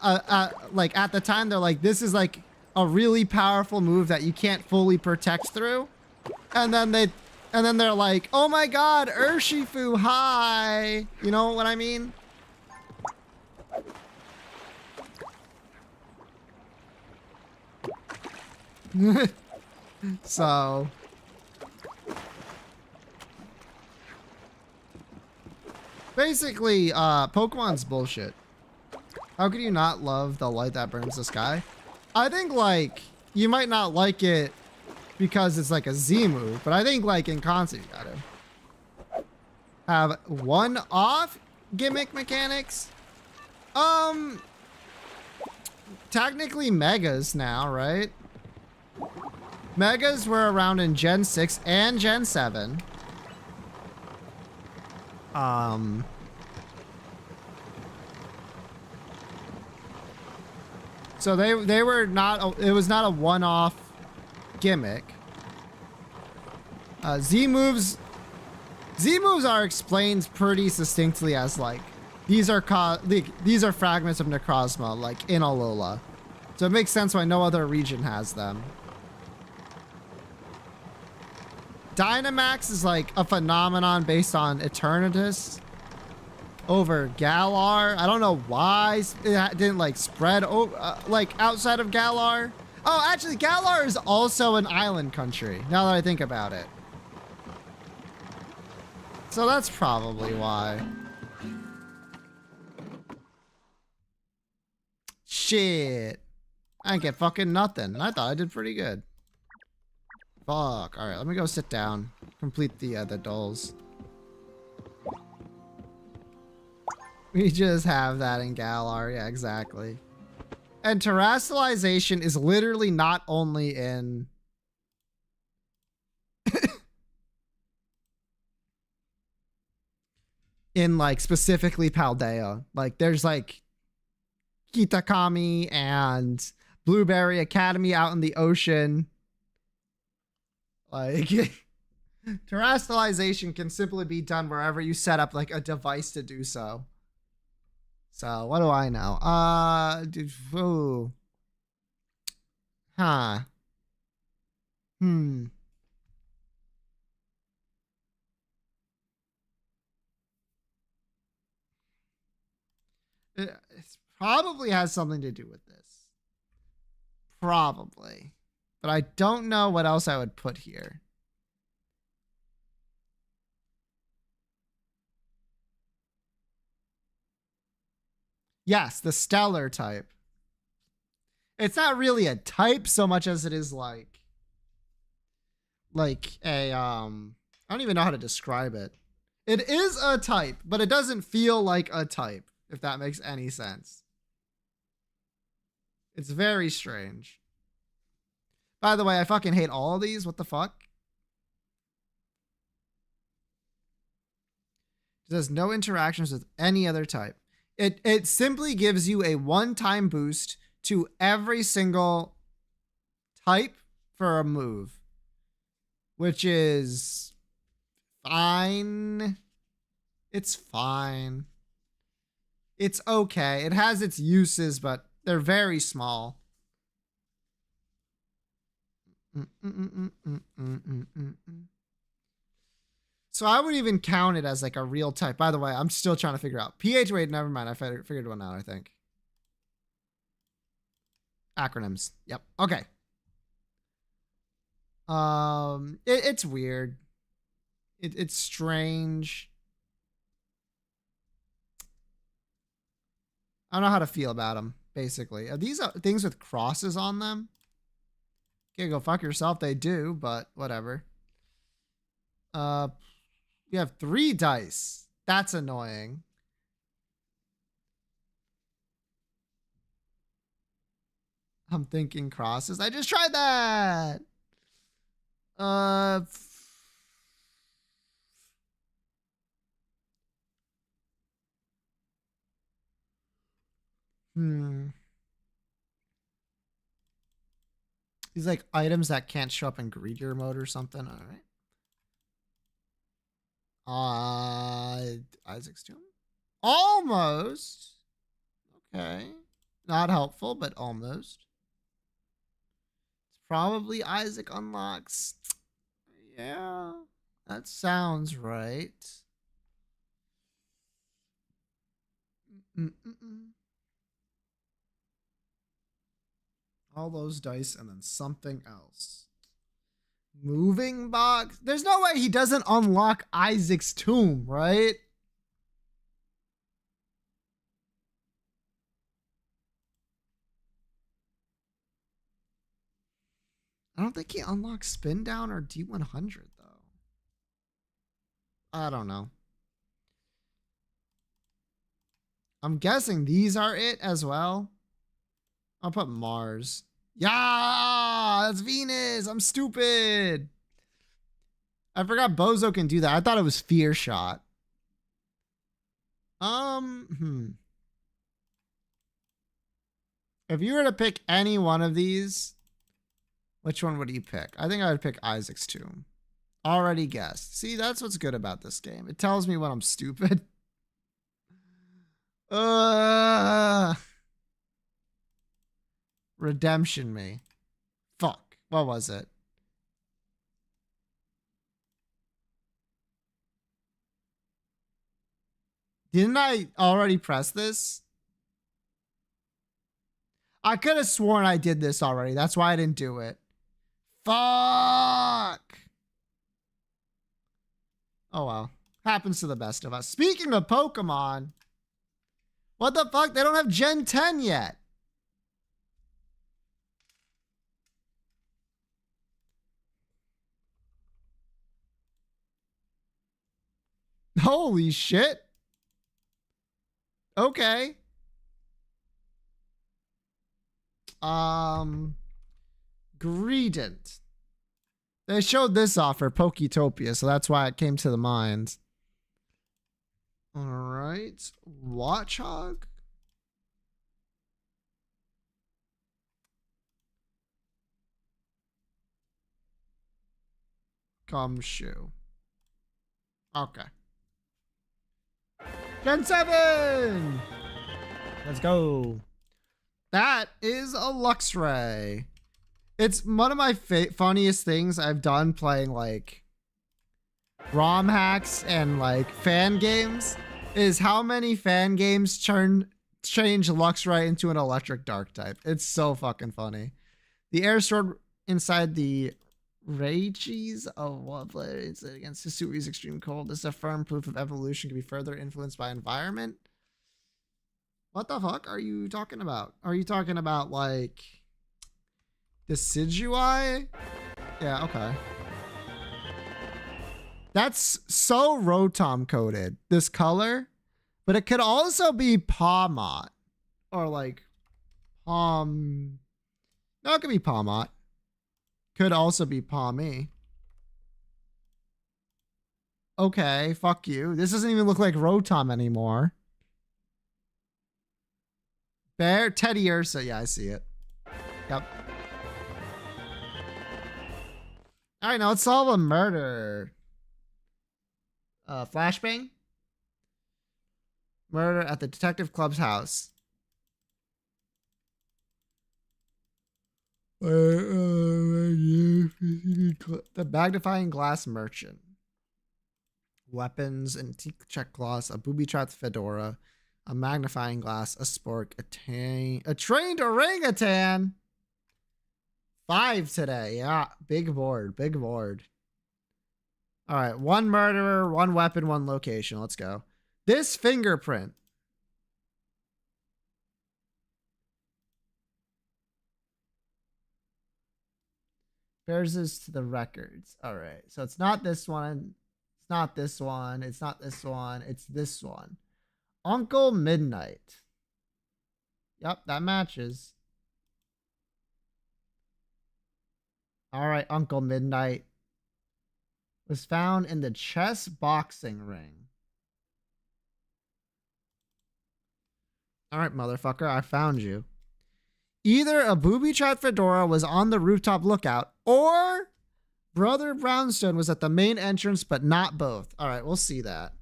S1: like, at the time, they're like, this is like a really powerful move that you can't fully protect through. And then they're like, oh my god, Urshifu, hi. You know what I mean? So basically, Pokemon's bullshit. How could you not love the light that burns the sky? I think, like, you might not like it because it's like a Z move, but I think, like, in concert, you gotta have one-off gimmick mechanics. Technically Megas now, right? Megas were around in Gen 6 and Gen 7. So they were not, it was not a one-off gimmick. Z moves are explained pretty succinctly as like, these are fragments of Necrozma, like in Alola. So it makes sense why no other region has them. Dynamax is like a phenomenon based on Eternatus over Galar. I don't know why it didn't like spread like outside of Galar. Oh, actually Galar is also an island country, now that I think about it. So that's probably why. Shit. I didn't get fucking nothing. I thought I did pretty good. Fuck. Alright, let me go sit down. Complete the dolls. We just have that in Galar. Yeah, exactly. And terrestrialization is literally not only in... in, like, specifically Paldea. Like, there's, like, Kitakami and Blueberry Academy out in the ocean. Like, terrestrialization can simply be done wherever you set up, like, a device to do so. So, what do I know? Ooh. Huh. It probably has something to do with this. Probably. But I don't know what else I would put here. Yes, the stellar type. It's not really a type so much as it is like a I don't even know how to describe it. It is a type, but it doesn't feel like a type, if that makes any sense. It's very strange. By the way, I fucking hate all of these. What the fuck? It does no interactions with any other type. It simply gives you a one-time boost to every single type for a move, which is fine. It's fine. It's okay. It has its uses, but they're very small. So I wouldn't even count it as like a real type. By the way, I'm still trying to figure out. PH, wait, never mind. I figured one out, I think. Acronyms. Yep. Okay. It's weird. It's strange. I don't know how to feel about them, basically. Are these things with crosses on them? Okay, go fuck yourself. They do, but whatever. Uh, we have 3 dice. That's annoying. I'm thinking crosses. I just tried that. Uh, hmm. These like items that can't show up in greedier mode or something. All right. Isaac's tomb. Almost. Okay. Not helpful, but almost. It's probably Isaac unlocks. Yeah, that sounds right. Mm-mm-mm. All those dice and then something else. Moving box. There's no way he doesn't unlock Isaac's tomb, right? I don't think he unlocks spin down or D100 though. I don't know. I'm guessing these are it as well. I'll put Mars. Yeah, that's Venus. I'm stupid. I forgot Bozo can do that. I thought it was Fear Shot. If you were to pick any one of these, which one would you pick? I think I would pick Isaac's tomb. Already guessed. See, that's what's good about this game. It tells me when I'm stupid. Redemption me. Fuck. What was it? Didn't I already press this? I could have sworn I did this already. That's why I didn't do it. Fuck. Oh well. Happens to the best of us. Speaking of Pokemon, what the fuck? They don't have Gen 10 yet. Holy shit. Okay. Greedent. They showed this off for Poketopia, so that's why it came to the mind. All right. Watchog. Gumshoe. Okay. Gen 7! Let's go. That is a Luxray. It's one of my funniest things I've done playing like ROM hacks and like fan games is how many fan games change Luxray into an electric dark type. It's so fucking funny. The air stored inside the Rages of what player is it against Hisui's extreme cold. This is a firm proof of evolution can be further influenced by environment. What the fuck are you talking about? Are you talking about like Decidui? Yeah, okay. That's so Rotom coded, this color. But it could also be Pawmot. Or like No, it could be Pawmot. Could also be Pawmi. Okay, fuck you. This doesn't even look like Rotom anymore. Bear, Teddy Ursa. Yeah, I see it. Yep. All right, now let's solve a murder. Flashbang? Murder at the detective club's house. The magnifying glass merchant. Weapons, antique check gloss, a booby-trapped fedora, a magnifying glass, a spork, a trained orangutan. 5 today. Yeah, big board, big board. All right, 1 murderer, 1 weapon, 1 location. Let's go. This fingerprint. Bears is to the records. All right, so it's not this one. It's not this one. It's not this one. It's this one. Uncle Midnight. Yep, that matches. All right, Uncle Midnight was found in the chess boxing ring. All right, motherfucker, I found you. Either a booby-trapped fedora was on the rooftop lookout, or Brother Brownstone was at the main entrance, but not both. All right, we'll see that.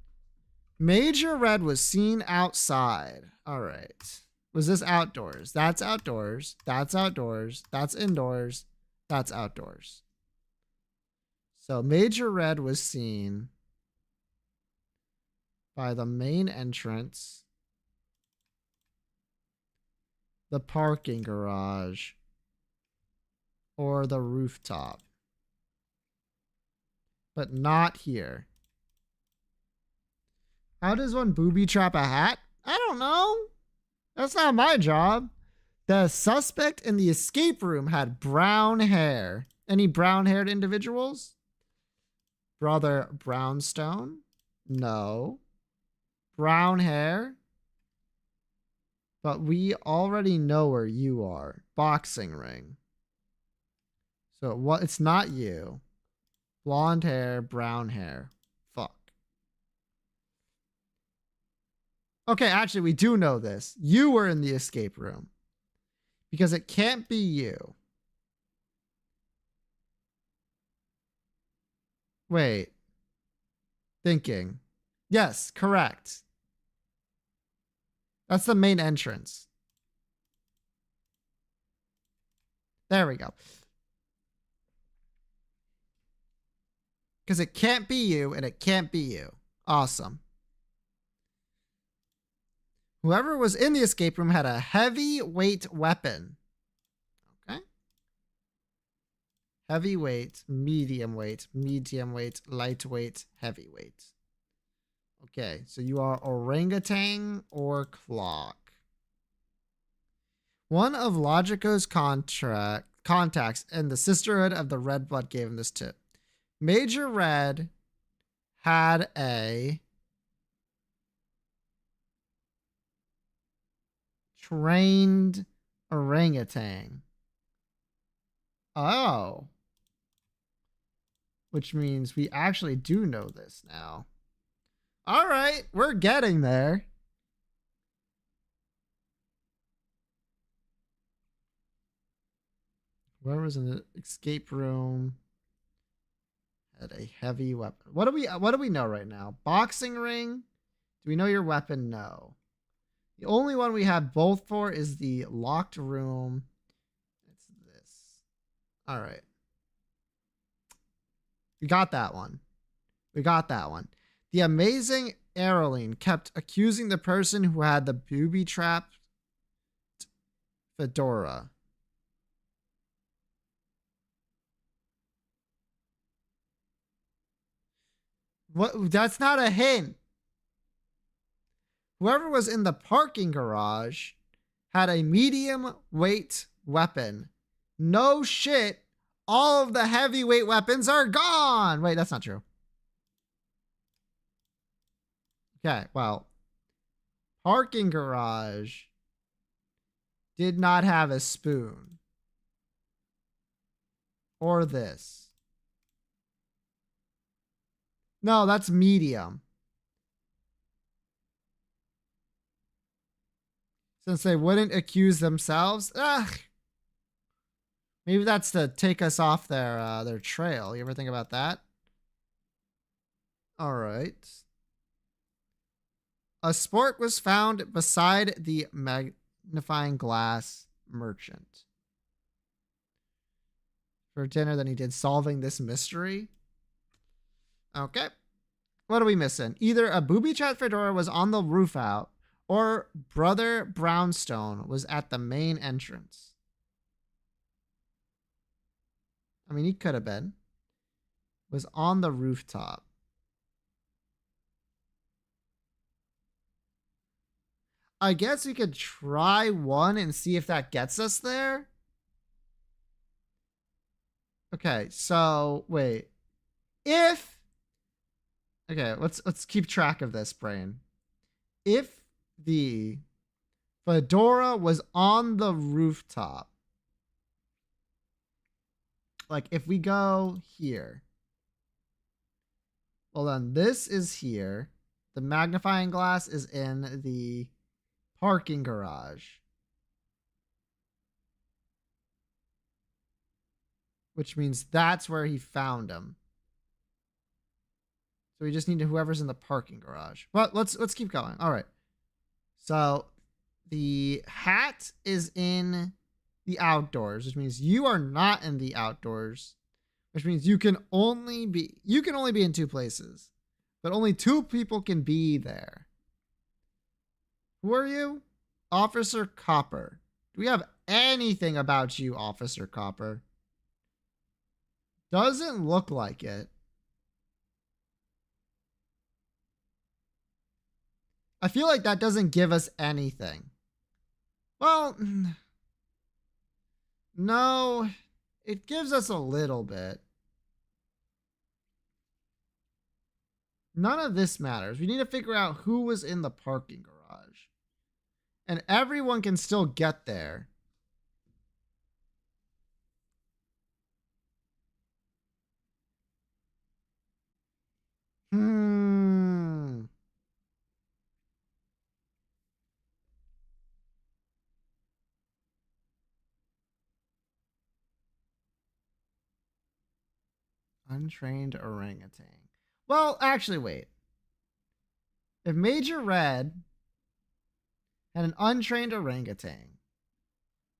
S1: Major Red was seen outside. All right. Was this outdoors? That's outdoors. That's outdoors. That's indoors. That's outdoors. So Major Red was seen by the main entrance, the parking garage, or the rooftop. But not here. How does one booby trap a hat? I don't know. That's not my job. The suspect in the escape room had brown hair. Any brown-haired individuals? Brother Brownstone? No. Brown hair? But we already know where you are. Boxing ring. So what? It's not you. Blonde hair, brown hair. Fuck. Okay, actually, we do know this. You were in the escape room. Because it can't be you. Wait. Thinking. Yes, correct. That's the main entrance. There we go. Because it can't be you and it can't be you. Awesome. Whoever was in the escape room had a heavyweight weapon. Okay. Heavyweight, medium weight, lightweight, heavyweight. Okay, so you are orangutan or clock. One of Logico's contacts in the Sisterhood of the Red Blood gave him this tip. Major Red had a trained orangutan. Oh. Which means we actually do know this now. All right, we're getting there. Whoever was in the escape room had a heavy weapon. What do we know right now? Boxing ring? Do we know your weapon? No. The only one we have both for is the locked room. It's this. All right. We got that one. We got that one. The amazing Aeroline kept accusing the person who had the booby-trapped fedora. What? That's not a hint. Whoever was in the parking garage had a medium weight weapon. No shit. All of the heavyweight weapons are gone. Wait, that's not true. Okay, well, parking garage did not have a spoon. Or this. No, that's medium. Since they wouldn't accuse themselves, maybe that's to take us off their trail. You ever think about that? All right. A spork was found beside the magnifying glass merchant. For dinner than he did solving this mystery. Okay. What are we missing? Either a booby-trapped fedora was on the roof out, or Brother Brownstone was at the main entrance. I mean, he could have been. Was on the rooftop. I guess we could try one and see if that gets us there. Okay, so wait. If Okay, let's keep track of this, brain. If the fedora was on the rooftop, like if we go here, well then this is here. The magnifying glass is in the parking garage, which means that's where he found him. So we just need whoever's in the parking garage. But let's keep going. All right. So the hat is in the outdoors, which means you are not in the outdoors, which means you can only be in two places, but only two people can be there. Who are you? Officer Copper. Do we have anything about you, Officer Copper? Doesn't look like it. I feel like that doesn't give us anything. Well, no, it gives us a little bit. None of this matters. We need to figure out who was in the parking garage. And everyone can still get there. Untrained orangutan. Well, actually, wait. If Major Red had an untrained orangutan,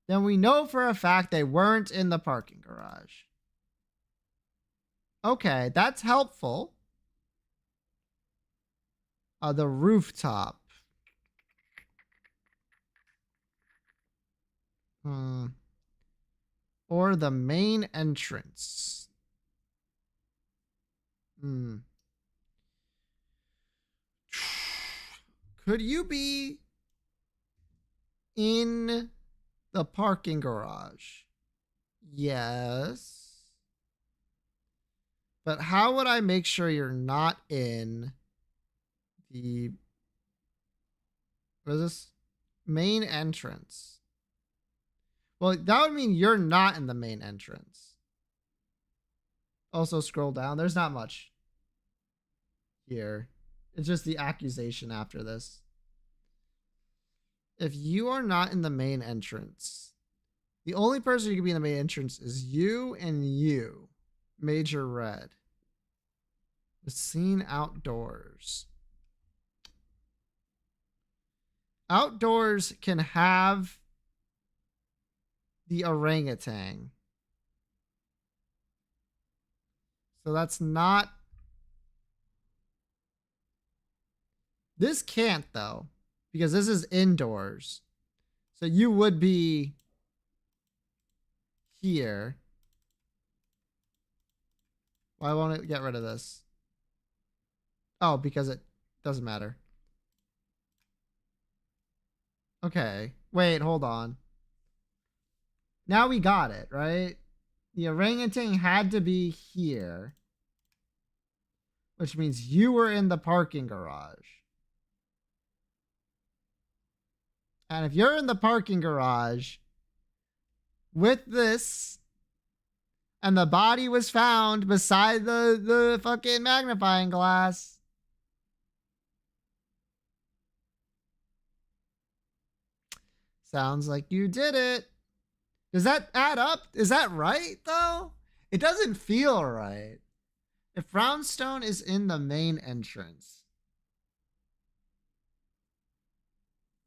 S1: then we know for a fact they weren't in the parking garage. Okay, that's helpful. The rooftop. Or the main entrance. Could you be in the parking garage? Yes. But how would I make sure you're not in the, what is this? Main entrance. Well, that would mean you're not in the main entrance. Also scroll down. There's not much here. It's just the accusation after this. If you are not in the main entrance, the only person who can be in the main entrance is you and you, Major Red. Was seen outdoors. Outdoors can have the orangutan. So that's not. This can't though, because this is indoors. So you would be here. Why won't it get rid of this? Oh, because it doesn't matter. Okay. Wait, hold on. Now we got it, right? The orangutan had to be here, which means you were in the parking garage. And if you're in the parking garage with this, and the body was found beside the fucking magnifying glass, sounds like you did it. Does that add up? Is that right, though? It doesn't feel right. If Brownstone is in the main entrance,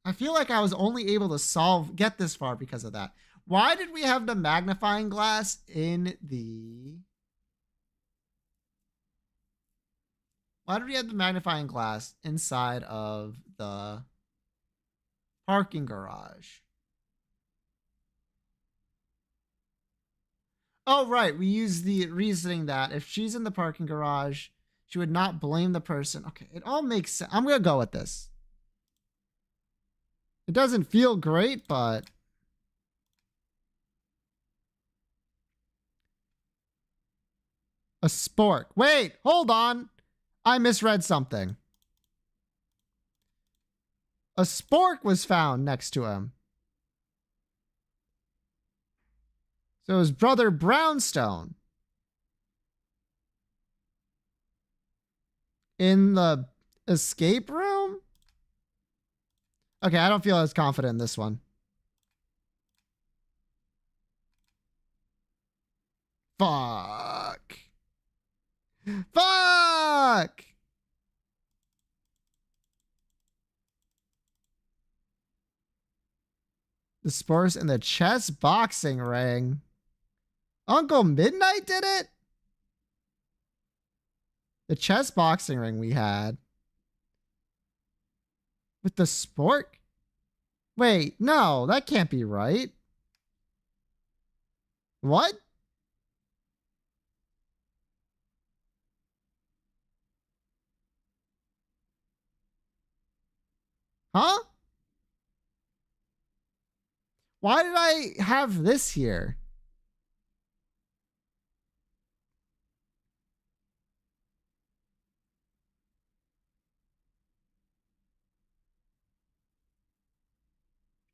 S1: I feel like I was only able to get this far because of that. Why did we have the magnifying glass in the... Why did we have the magnifying glass inside of the parking garage? Oh, right. We use the reasoning that if she's in the parking garage, she would not blame the person. Okay, it all makes sense. I'm going to go with this. It doesn't feel great, but... A spork. Wait, hold on. I misread something. A spork was found next to him. So his brother Brownstone. In the escape room? Okay, I don't feel as confident in this one. Fuck. Fuck! The spores in the chess boxing ring. Uncle Midnight did it? The chess boxing ring we had. With the sport? Wait, no, that can't be right. What? Huh? Why did I have this here?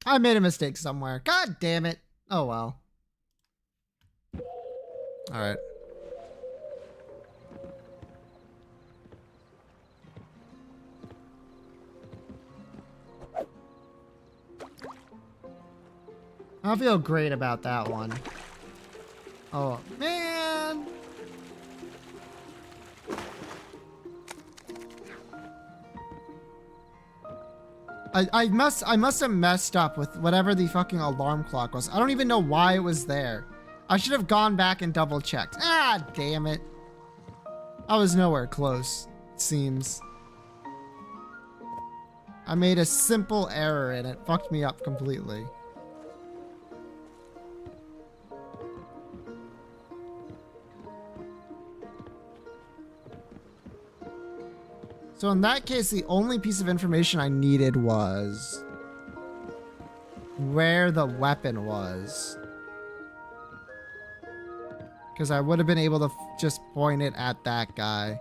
S1: I made a mistake somewhere. God damn it. Oh well. Alright. I feel great about that one. Oh, man. I must have messed up with whatever the fucking alarm clock was. I don't even know why it was there. I should have gone back and double checked. Ah, damn it. I was nowhere close, it seems. I made a simple error and it fucked me up completely. So in that case, the only piece of information I needed was where the weapon was. Because I would have been able to just point it at that guy.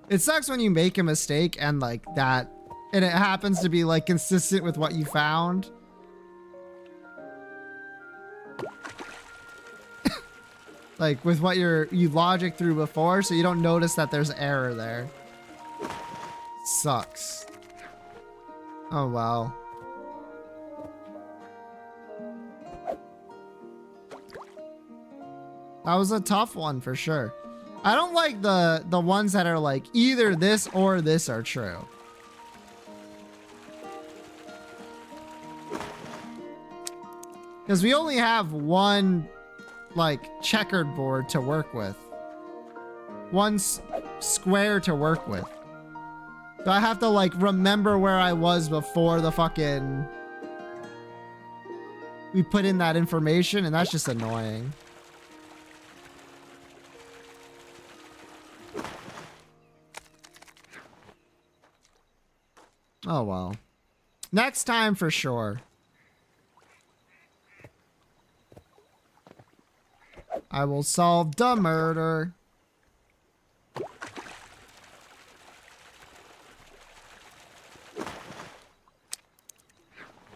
S1: It sucks when you make a mistake and like that, and it happens to be like consistent with what you found. Like with what you logic through before, so you don't notice that there's error there. Sucks. Oh well. That was a tough one for sure. I don't like the ones that are like either this or this are true. Because we only have one like checkered board to work with. One square to work with. So I have to like remember where I was before the fucking we put in that information, and that's just annoying. Oh well. Next time for sure. I will solve the murder.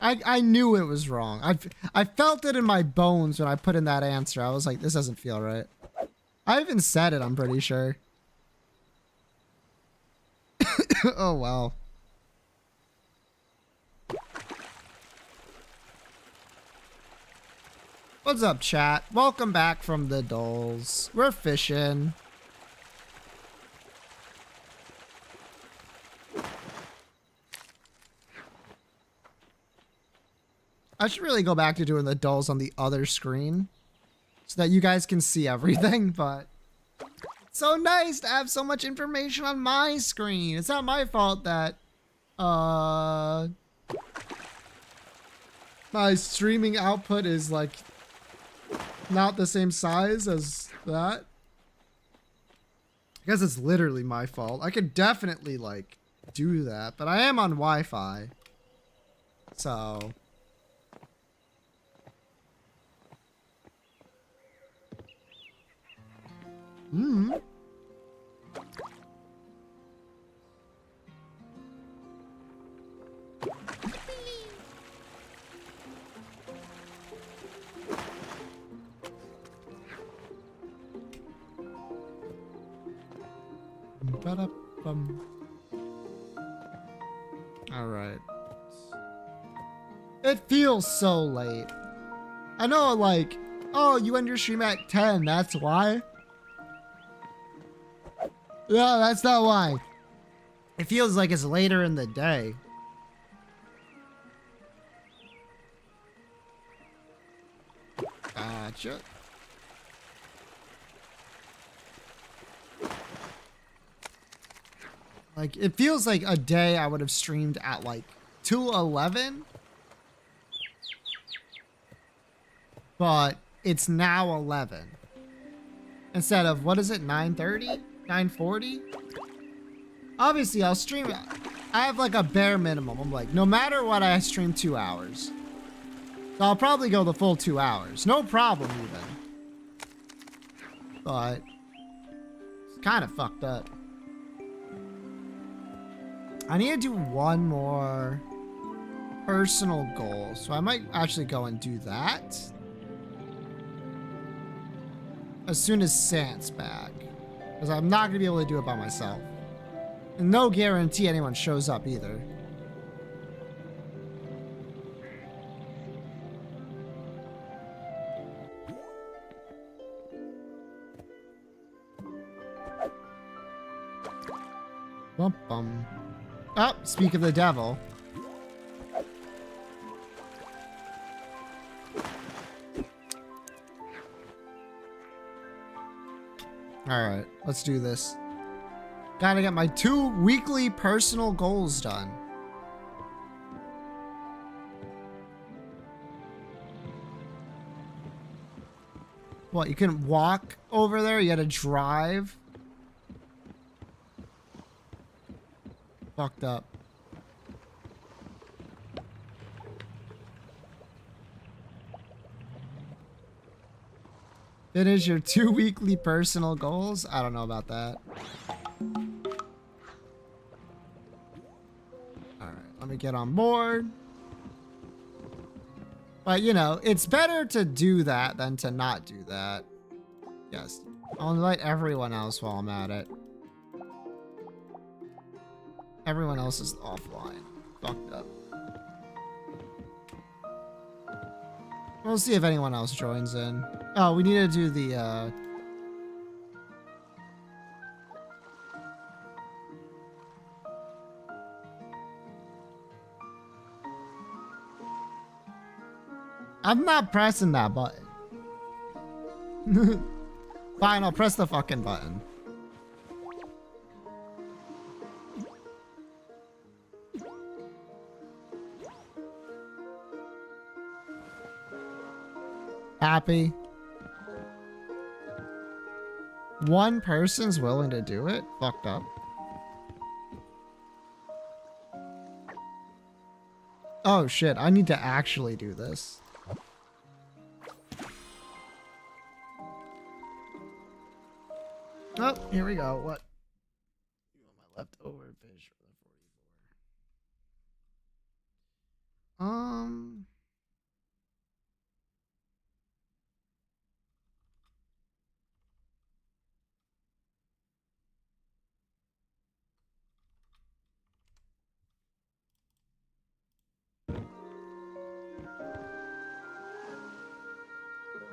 S1: I knew it was wrong. I felt it in my bones when I put in that answer. I was like, this doesn't feel right. I even said it, I'm pretty sure. Oh, wow. What's up, chat? Welcome back from the dolls. We're fishing. I should really go back to doing the dolls on the other screen so that you guys can see everything, but it's so nice to have so much information on my screen. It's not my fault that my streaming output is like not the same size as that. I guess it's literally my fault. I could definitely like do that, but I am on Wi-Fi. So Hmm. Ba-da-bum. All right. It feels so late. I know, like, oh, you end your stream at 10. That's why. No, that's not why. It feels like it's later in the day. Gotcha. Like, it feels like a day I would have streamed at like 2:11. But it's now 11. Instead of, what is it, 9:30? 9:40? Obviously, I'll stream. I have like a bare minimum. I'm like, no matter what, I stream 2 hours. So I'll probably go the full 2 hours. No problem, even. But it's kind of fucked up. I need to do one more personal goal. So I might actually go and do that as soon as Sant's back. Because I'm not going to be able to do it by myself. And no guarantee anyone shows up either. Bum bum. Oh, speak of the devil. Alright, let's do this. Gotta get my 2 weekly personal goals done. What, you couldn't walk over there? You had to drive? Fucked up. Finish your 2 weekly personal goals? I don't know about that. Alright, let me get on board. But, you know, it's better to do that than to not do that. Yes. I'll invite everyone else while I'm at it. Everyone else is offline. Fucked up. We'll see if anyone else joins in. Oh, we need to do the, I'm not pressing that button. Fine, I'll press the fucking button. Happy. One person's willing to do it? Fucked up. Oh shit, I need to actually do this. Oh, here we go. What? You want my leftover fish for the 44?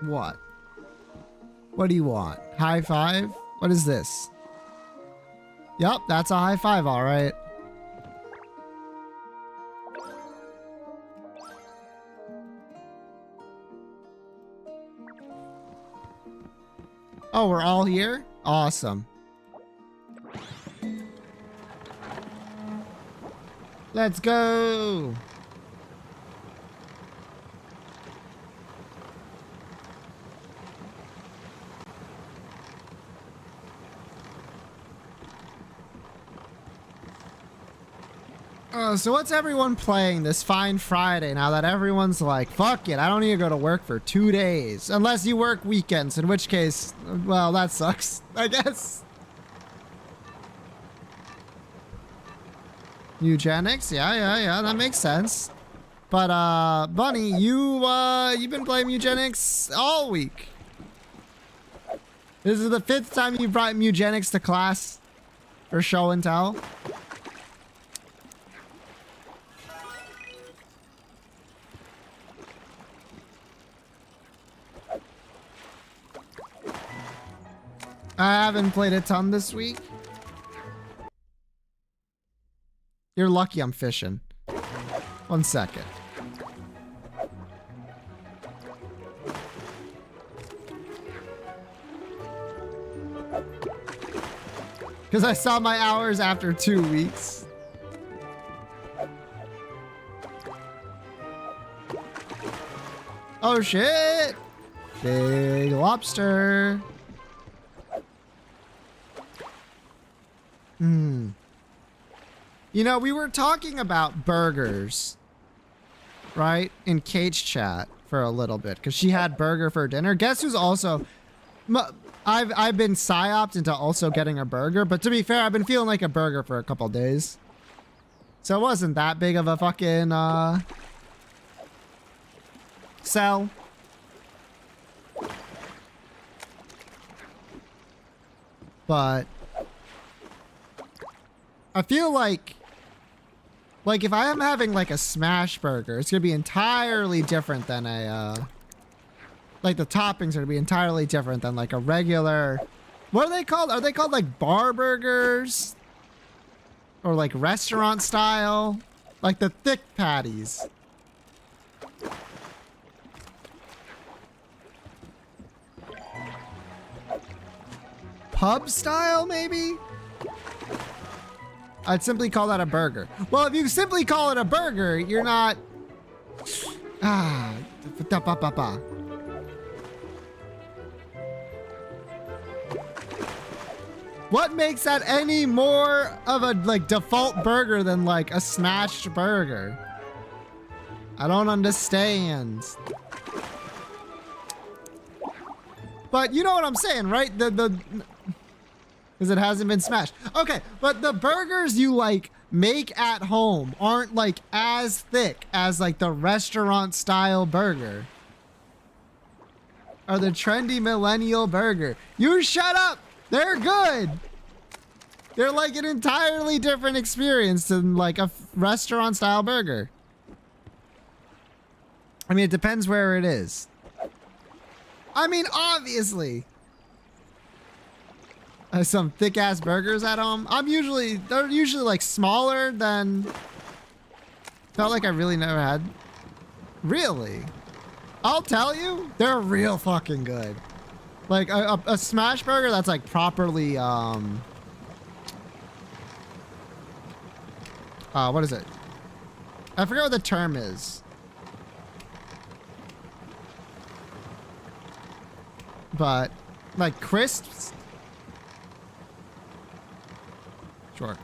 S1: What? What do you want? High five? What is this? Yup, that's a high five, all right. Oh, we're all here? Awesome. Let's go. So what's everyone playing this fine Friday now that everyone's like, fuck it, I don't need to go to work for 2 days. Unless you work weekends, in which case, well, that sucks, I guess. Eugenics? Yeah, that makes sense. But, Bunny, you've been playing eugenics all week. This is the 5th time you brought eugenics to class for show and tell. I haven't played a ton this week. You're lucky I'm fishing. 1 second. Because I saw my hours after 2 weeks. Oh shit! Big lobster. You know, we were talking about burgers, right? In Kate's chat for a little bit, because she had burger for dinner. Guess who's also... I've been psyoped into also getting a burger, but to be fair, I've been feeling like a burger for a couple days. So it wasn't that big of a fucking, sell. But... I feel like if I am having like a smash burger, it's gonna be entirely different than a, like the toppings are gonna be entirely different than like a regular, what are they called? Are they called like bar burgers? Or like restaurant style? Like the thick patties. Pub style maybe? I'd simply call that a burger. Well, if you simply call it a burger, you're not... What makes that any more of a, like, default burger than, like, a smashed burger? I don't understand. But you know what I'm saying, right? Because it hasn't been smashed. Okay, but the burgers you like make at home aren't like as thick as like the restaurant style burger. Or the trendy millennial burger. You shut up! They're good! They're like an entirely different experience than like a restaurant style burger. I mean, it depends where it is. I mean, obviously. Some thick ass burgers at home. They're usually like smaller than. Felt like I really never had. Really? I'll tell you, they're real fucking good. Like a smash burger that's like properly what is it? I forget what the term is. But like crisps. Sure.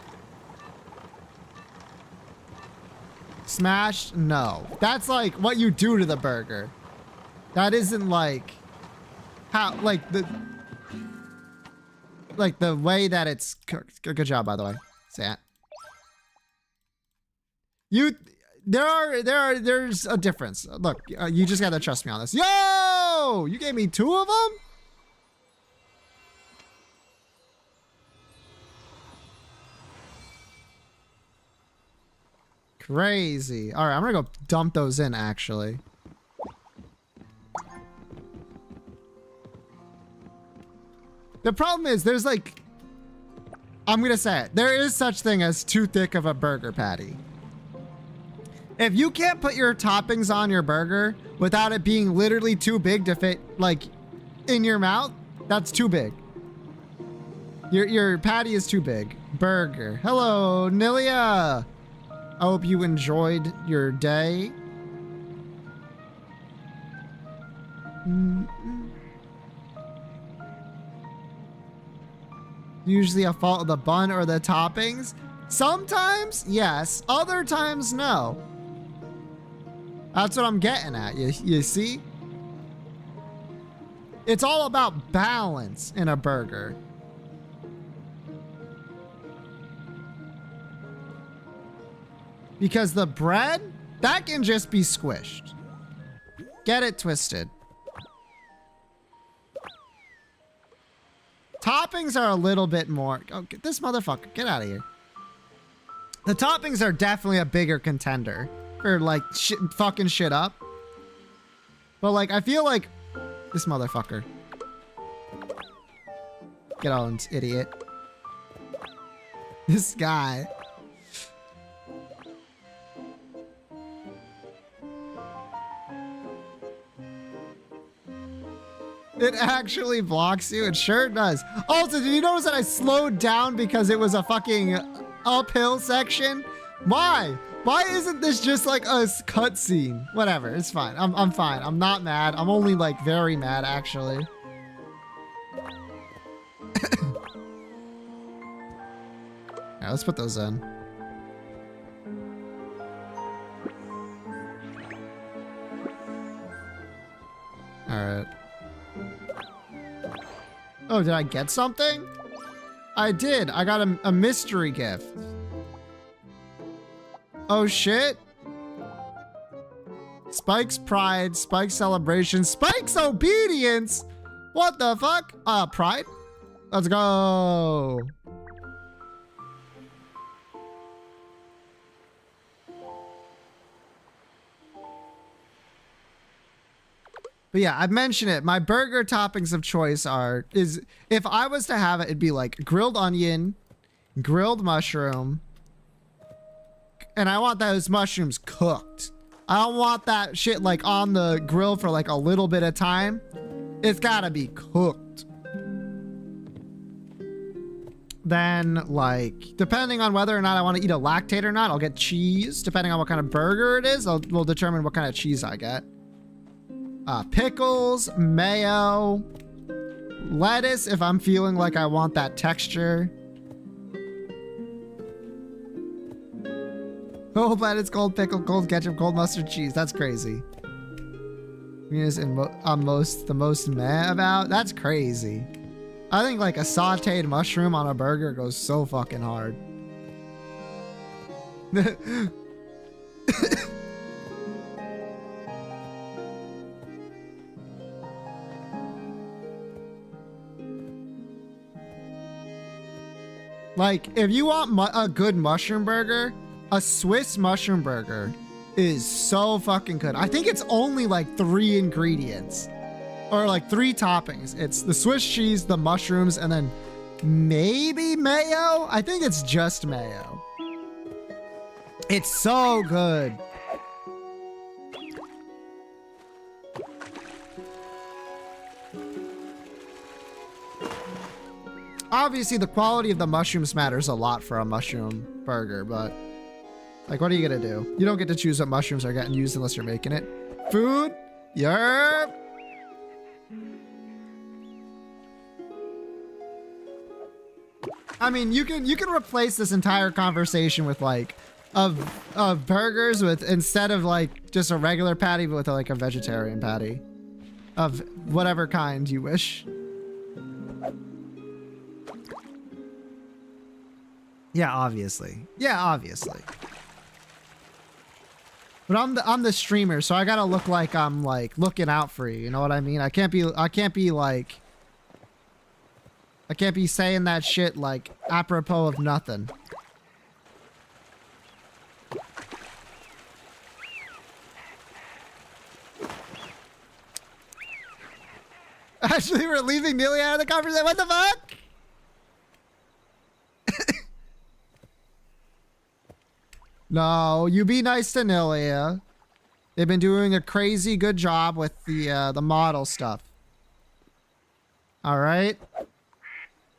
S1: Smashed? No. That's like what you do to the burger. That isn't like how, like the way that it's cooked. Good job, by the way, Sant. There's a difference. Look, you just gotta trust me on this. Yo! You gave me 2 of them? Crazy. All right, I'm gonna go dump those in, actually. The problem is there's like, I'm gonna say it, there is such thing as too thick of a burger patty. If you can't put your toppings on your burger without it being literally too big to fit like in your mouth, that's too big. Your patty is too big. Burger. Hello, Nilia. I hope you enjoyed your day. Usually a fault of the bun or the toppings. Sometimes, yes. Other times, no. That's what I'm getting at. You see? It's all about balance in a burger. Because the bread, that can just be squished. Get it twisted. Toppings are a little bit more... Oh, get this motherfucker. Get out of here. The toppings are definitely a bigger contender for, like, fucking shit up. But, like, I feel like... This motherfucker. Get on, idiot. This guy. It actually blocks you. It sure does. Also, did you notice that I slowed down because it was a fucking uphill section? Why? Why isn't this just like a cutscene? Whatever, it's fine. I'm fine. I'm not mad. I'm only like very mad actually. Yeah, let's put those in. All right. Oh, did I get something? I did. I got a mystery gift. Oh, shit. Spike's pride, Spike's celebration, Spike's obedience. What the fuck? Pride? Let's go. But yeah, I've mentioned it. My burger toppings of choice is if I was to have it, it'd be like grilled onion, grilled mushroom, and I want those mushrooms cooked. I don't want that shit like on the grill for like a little bit of time. It's gotta be cooked. Then like, depending on whether or not I want to eat a lactate or not, I'll get cheese. Depending on what kind of burger it is, we'll determine what kind of cheese I get. Pickles, mayo, lettuce if I'm feeling like I want that texture. Cold lettuce, cold pickle, cold ketchup, cold mustard, cheese. That's crazy. The most meh about? That's crazy. I think like a sauteed mushroom on a burger goes so fucking hard. Like, if you want a good mushroom burger, a Swiss mushroom burger is so fucking good. I think it's only like 3 ingredients. Or like 3 toppings. It's the Swiss cheese, the mushrooms, and then maybe mayo? I think it's just mayo. It's so good. Obviously, the quality of the mushrooms matters a lot for a mushroom burger, but like, what are you gonna do? You don't get to choose what mushrooms are getting used unless you're making it. Food? Yerp. I mean, you can replace this entire conversation with like of burgers with, instead of like just a regular patty, but with like a vegetarian patty of whatever kind you wish. Yeah, obviously. Yeah, obviously. But I'm the streamer, so I gotta look like I'm like looking out for you. You know what I mean? I can't be saying that shit like apropos of nothing. Actually, we're leaving Neely out of the conversation. What the fuck? No, you be nice to Nilia. They've been doing a crazy good job with the model stuff. All right?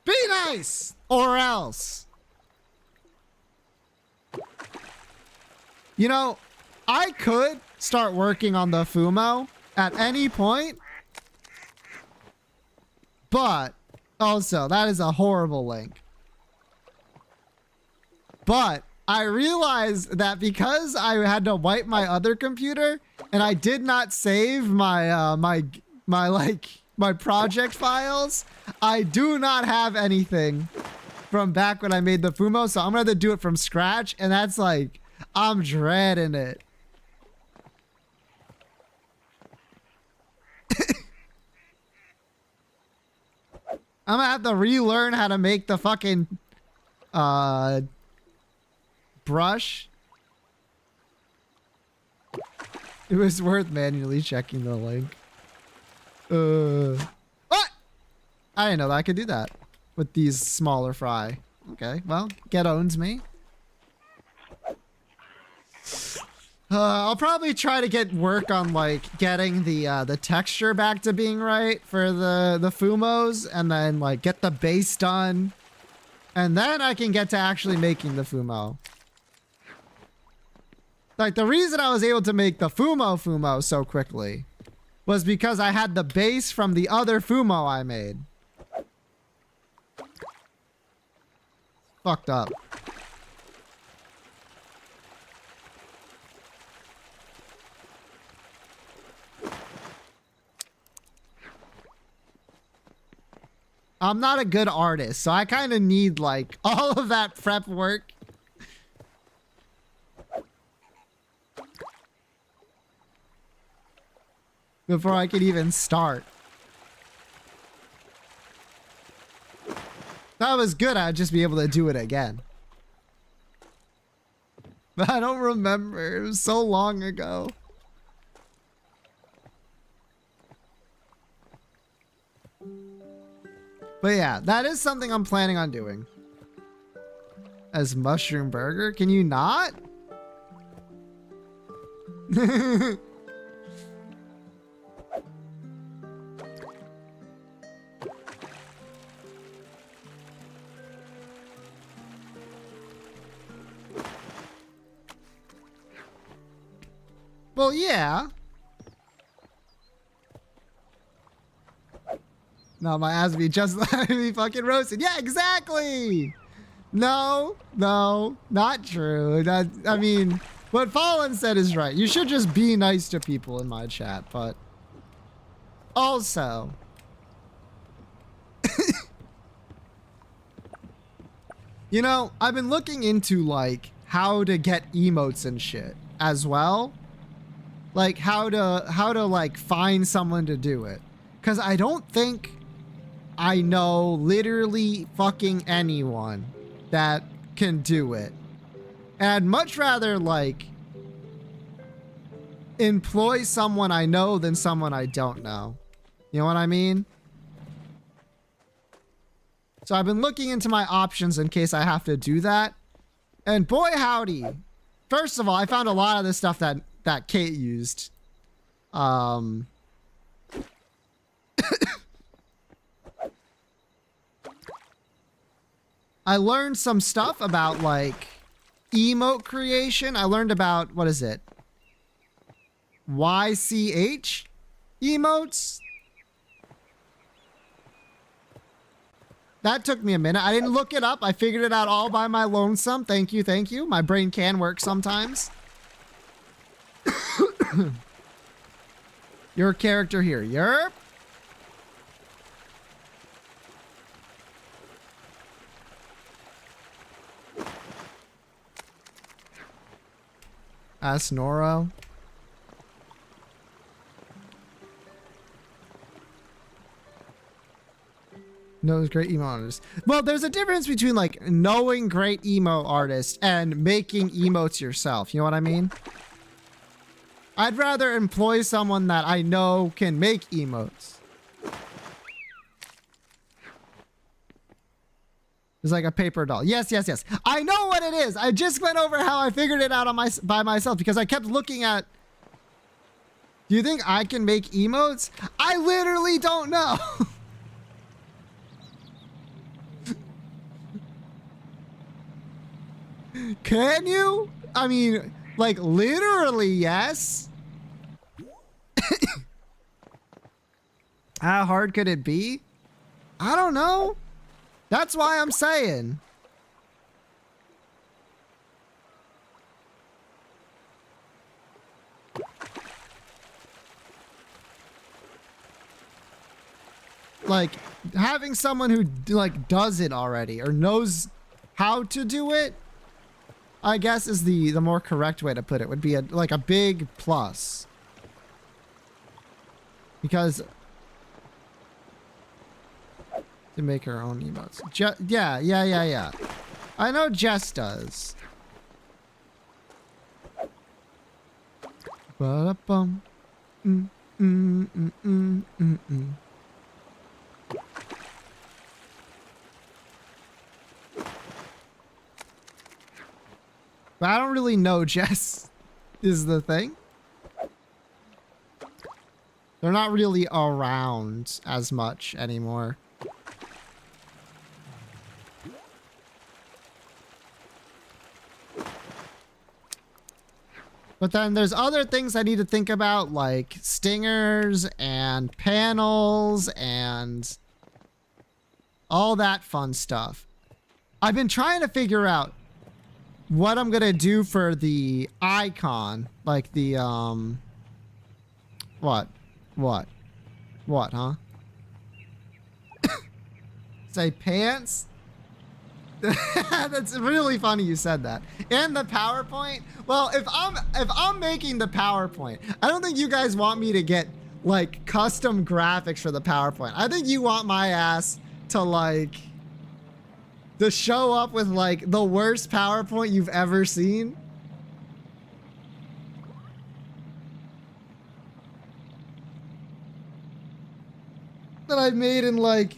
S1: Be nice! Or else. You know, I could start working on the Fumo at any point. But, also, that is a horrible link. But I realized that because I had to wipe my other computer and I did not save my my project files, I do not have anything from back when I made the Fumo, so I'm gonna have to do it from scratch, and that's like, I'm dreading it. I'm gonna have to relearn how to make the fucking brush. It was worth manually checking the link. What? I didn't know that I could do that with these smaller fry. Okay, well, get owns me. I'll probably try to get work on like getting the texture back to being right for the Fumos, and then like get the base done, and then I can get to actually making the Fumo. Like the reason I was able to make the Fumo so quickly was because I had the base from the other Fumo I made. Fucked up. I'm not a good artist, so I kind of need like all of that prep work. Before I could even start. If I was good, I'd just be able to do it again. But I don't remember. It was so long ago. But yeah, that is something I'm planning on doing. As mushroom burger? Can you not? Well, yeah. No, my ass be just let me fucking roasted. Yeah, exactly. No, not true. I mean, what Fallen said is right. You should just be nice to people in my chat, but also, you know, I've been looking into like how to get emotes and shit as well. Like how to like find someone to do it. 'Cause I don't think I know literally fucking anyone that can do it. And I'd much rather like employ someone I know than someone I don't know. You know what I mean? So I've been looking into my options in case I have to do that. And boy howdy. First of all, I found a lot of the stuff that Kate used. I learned some stuff about like emote creation. I learned about, what is it? YCH emotes. That took me a minute. I didn't look it up. I figured it out all by my lonesome. Thank you, thank you. My brain can work sometimes. Your character here. Yerp. Ask Noro. Knows great emo artists. Well, there's a difference between like knowing great emo artists and making emotes yourself. You know what I mean? I'd rather employ someone that I know can make emotes. It's like a paper doll. Yes, yes, yes. I know what it is. I just went over how I figured it out on by myself because I kept looking at. Do you think I can make emotes? I literally don't know. Can you? I mean, like literally, yes. How hard could it be? I don't know. That's why I'm saying. like having someone who like does it already or knows how to do it, I guess is the more correct way to put it, would be like a big plus. Because to make her own emotes. Yeah. I know Jess does. Ba-da-bum. But I don't really know Jess is the thing. They're not really around as much anymore. But then there's other things I need to think about, like stingers and panels and all that fun stuff. I've been trying to figure out what I'm gonna do for the icon, like the what, huh? Say pants? That's really funny you said that. And the PowerPoint? Well, if I'm making the PowerPoint, I don't think you guys want me to get like custom graphics for the PowerPoint. I think you want my ass to like to show up with like the worst PowerPoint you've ever seen. That I've made in like,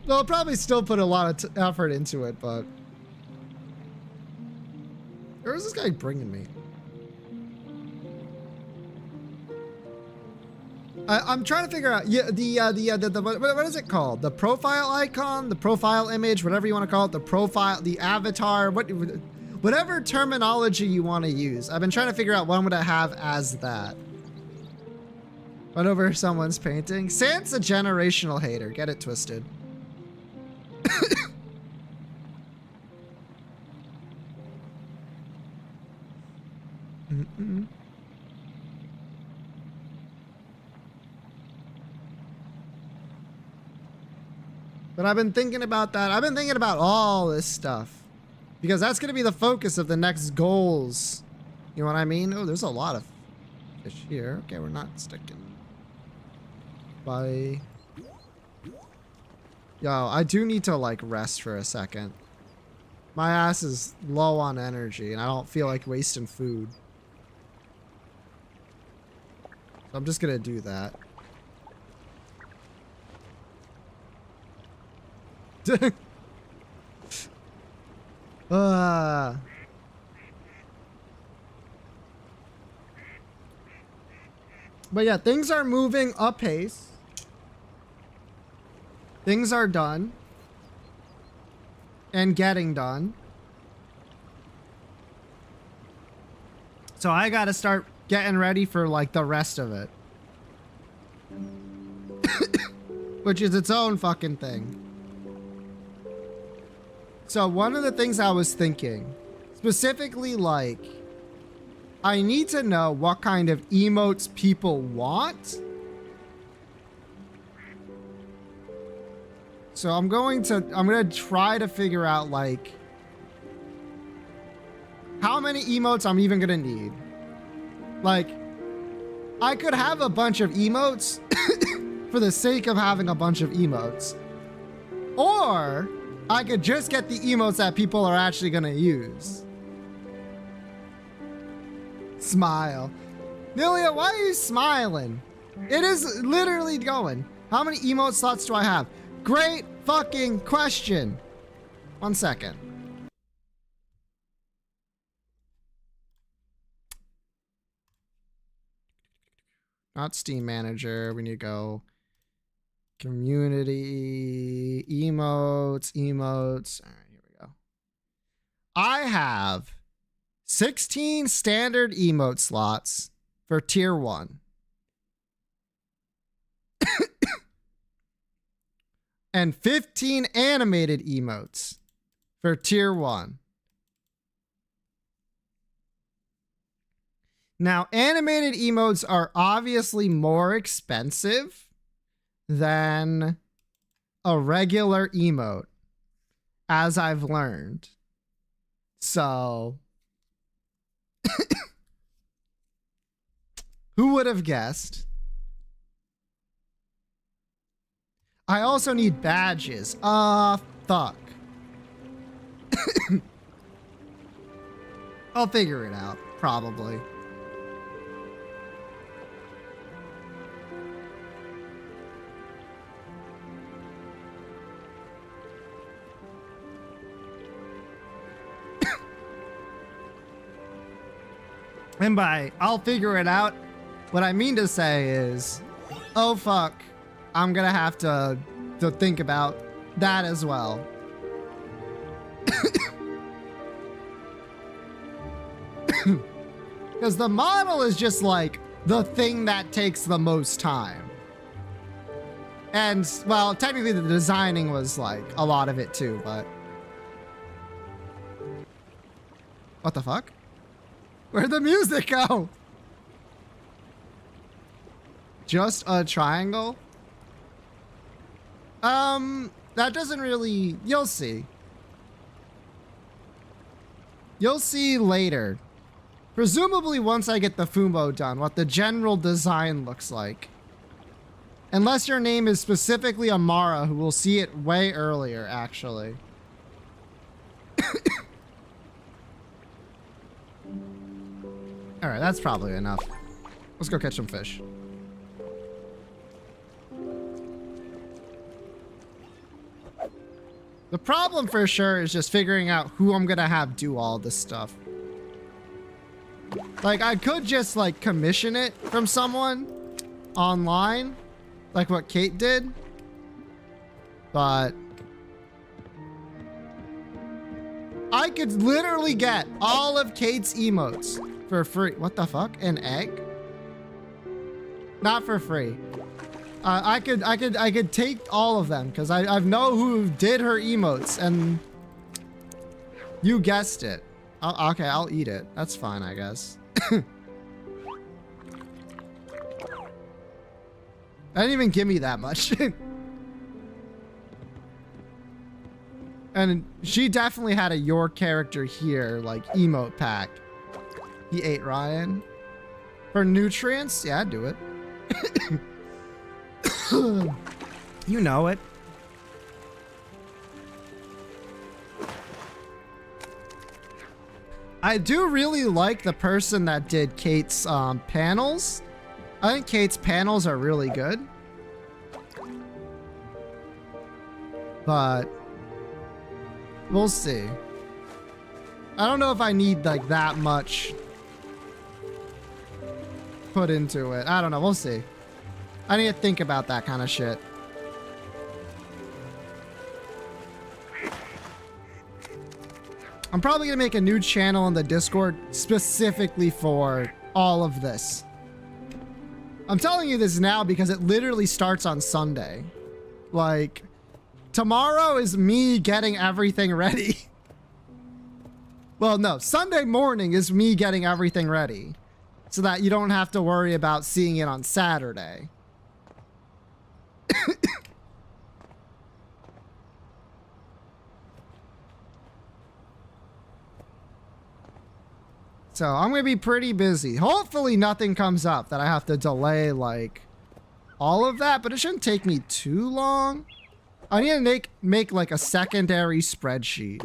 S1: well, I'll probably still put a lot of effort into it, but where is this guy bringing me? I'm trying to figure out, yeah, what is it called? The profile icon, the profile image, whatever you want to call it, the profile, the avatar, whatever terminology you want to use. I've been trying to figure out what I'm gonna have as that. Run over someone's painting. Sant's a generational hater. Get it twisted. But I've been thinking about that. I've been thinking about all this stuff because that's going to be the focus of the next goals. You know what I mean? Oh, there's a lot of fish here. Okay, we're not sticking. Bye. Yo, I do need to like rest for a second. My ass is low on energy and I don't feel like wasting food. So I'm just gonna do that. But yeah, things are moving apace. Things are done. And getting done. So I gotta start getting ready for like the rest of it. Which is its own fucking thing. So one of the things I was thinking, specifically like, I need to know what kind of emotes people want. So I'm gonna try to figure out like how many emotes I'm even gonna need. Like, I could have a bunch of emotes for the sake of having a bunch of emotes. Or I could just get the emotes that people are actually gonna use. Smile. Milia, why are you smiling? It is literally going. How many emote slots do I have? Great fucking question. 1 second. Not Steam Manager. We need to go community, emotes. All right, here we go. I have 16 standard emote slots for tier 1. And 15 animated emotes for tier 1. Now, animated emotes are obviously more expensive than a regular emote, as I've learned. So, who would have guessed? I also need badges. Fuck. I'll figure it out, probably. And by I'll figure it out, what I mean to say is, oh fuck, I'm gonna have to think about that as well. Because the model is just like the thing that takes the most time. And, well, technically the designing was like a lot of it too, but... What the fuck? Where'd the music go? Just a triangle? That doesn't really... You'll see. You'll see later. Presumably once I get the Fumo done, what the general design looks like. Unless your name is specifically Amara, who will see it way earlier, actually. Alright, that's probably enough. Let's go catch some fish. The problem for sure is just figuring out who I'm gonna have do all this stuff. Like, I could just, like, commission it from someone online, like what Kate did, but I could literally get all of Kate's emotes for free. What the fuck? An egg? Not for free. I could take all of them because I know who did her emotes, and you guessed it. Okay, I'll eat it. That's fine, I guess. That didn't even give me that much. And she definitely had a your character here, like, emote pack. He ate Ryan. For nutrients? Yeah, I'd do it. You know it. I do really like the person that did Kate's panels. I think Kate's panels are really good. But we'll see. I don't know if I need like that much put into it. I don't know. We'll see. I need to think about that kind of shit. I'm probably gonna make a new channel in the Discord specifically for all of this. I'm telling you this now because it literally starts on Sunday. Like, tomorrow is me getting everything ready. Well, no, Sunday morning is me getting everything ready so that you don't have to worry about seeing it on Saturday. So I'm going to be pretty busy. Hopefully nothing comes up that I have to delay like all of that, but it shouldn't take me too long. I need to make like a secondary spreadsheet.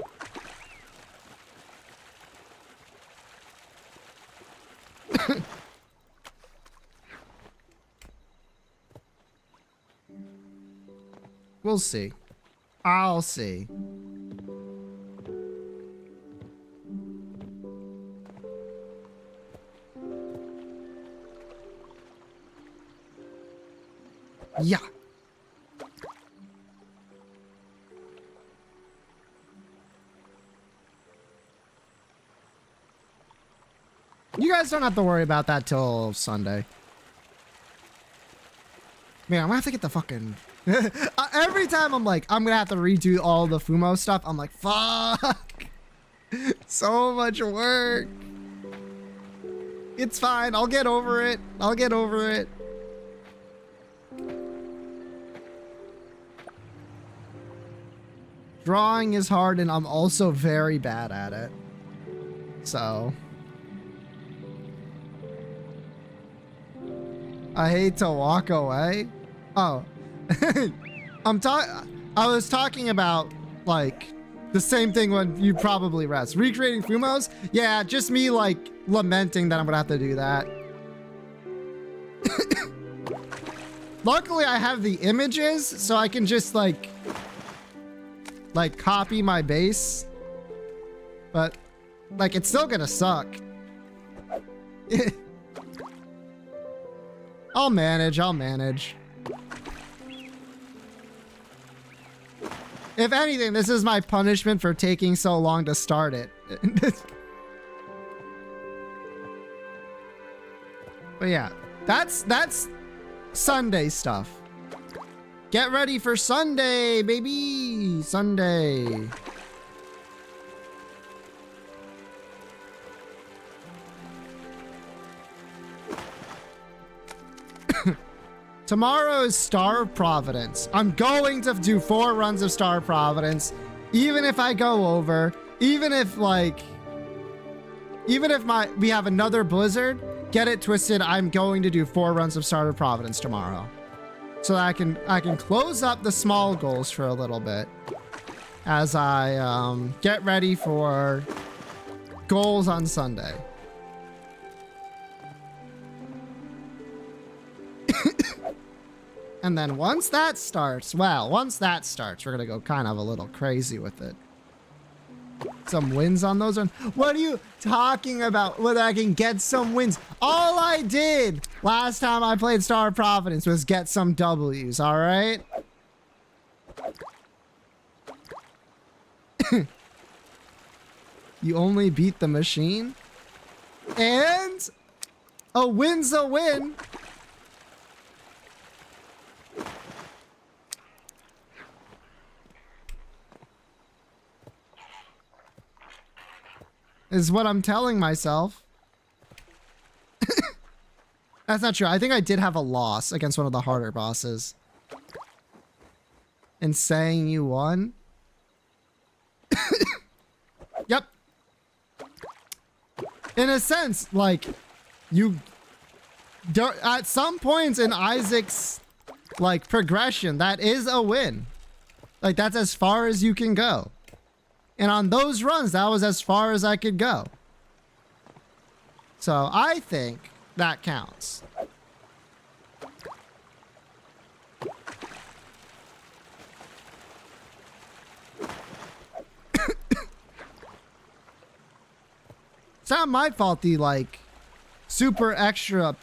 S1: We'll see. I'll see. Yeah. You guys don't have to worry about that till Sunday. Man, I'm gonna have to get the fucking... Every time I'm like, I'm gonna have to redo all the Fumo stuff, I'm like, fuck. So much work. It's fine. I'll get over it. I'll get over it. Drawing is hard, and I'm also very bad at it. So I hate to walk away. Oh, I was talking about like the same thing when you probably rest. Recreating Fumos? Yeah, just me like lamenting that I'm gonna have to do that. Luckily, I have the images, so I can just like copy my base. But like, it's still gonna suck. I'll manage. If anything, this is my punishment for taking so long to start it. But yeah, that's Sunday stuff. Get ready for Sunday, baby! Sunday. Tomorrow is Star of Providence. I'm going to do 4 runs of Star of Providence, even if I go over, even if we have another blizzard. Get it twisted. I'm going to do 4 runs of Star of Providence tomorrow, so that I can close up the small goals for a little bit as I get ready for goals on Sunday. And then once that starts, we're gonna go kind of a little crazy with it. Some wins on those ones. What are you talking about? Whether I can get some wins? All I did last time I played Star of Providence was get some W's, all right? You only beat the machine? And a win's a win. Is what I'm telling myself. That's not true. I think I did have a loss against one of the harder bosses. And saying you won? Yep. In a sense, like, at some points in Isaac's, like, progression, that is a win. Like, that's as far as you can go. And on those runs, that was as far as I could go. So I think that counts. It's not my fault the like super extra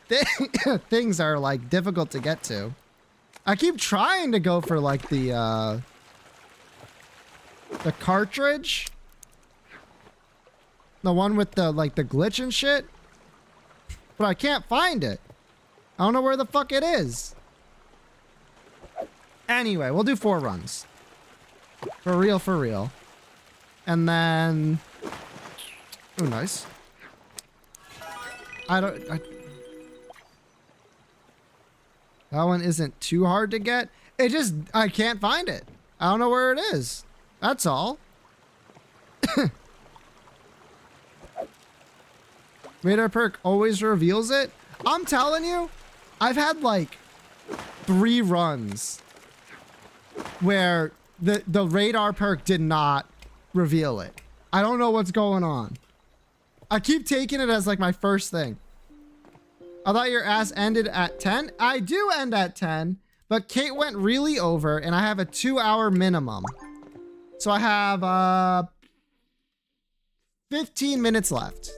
S1: things are like difficult to get to. I keep trying to go for like the cartridge, the one with the like the glitch and shit, but I can't find it. I don't know where the fuck it is. Anyway, we'll do 4 runs for real, and then oh nice. That one isn't too hard to get. I can't find it. I don't know where it is. That's all. Radar perk always reveals it. I'm telling you, I've had like 3 runs where the radar perk did not reveal it. I don't know what's going on. I keep taking it as like my first thing. I thought your ass ended at 10. I do end at 10, but Kate went really over and I have a 2-hour minimum. So I have 15 minutes left.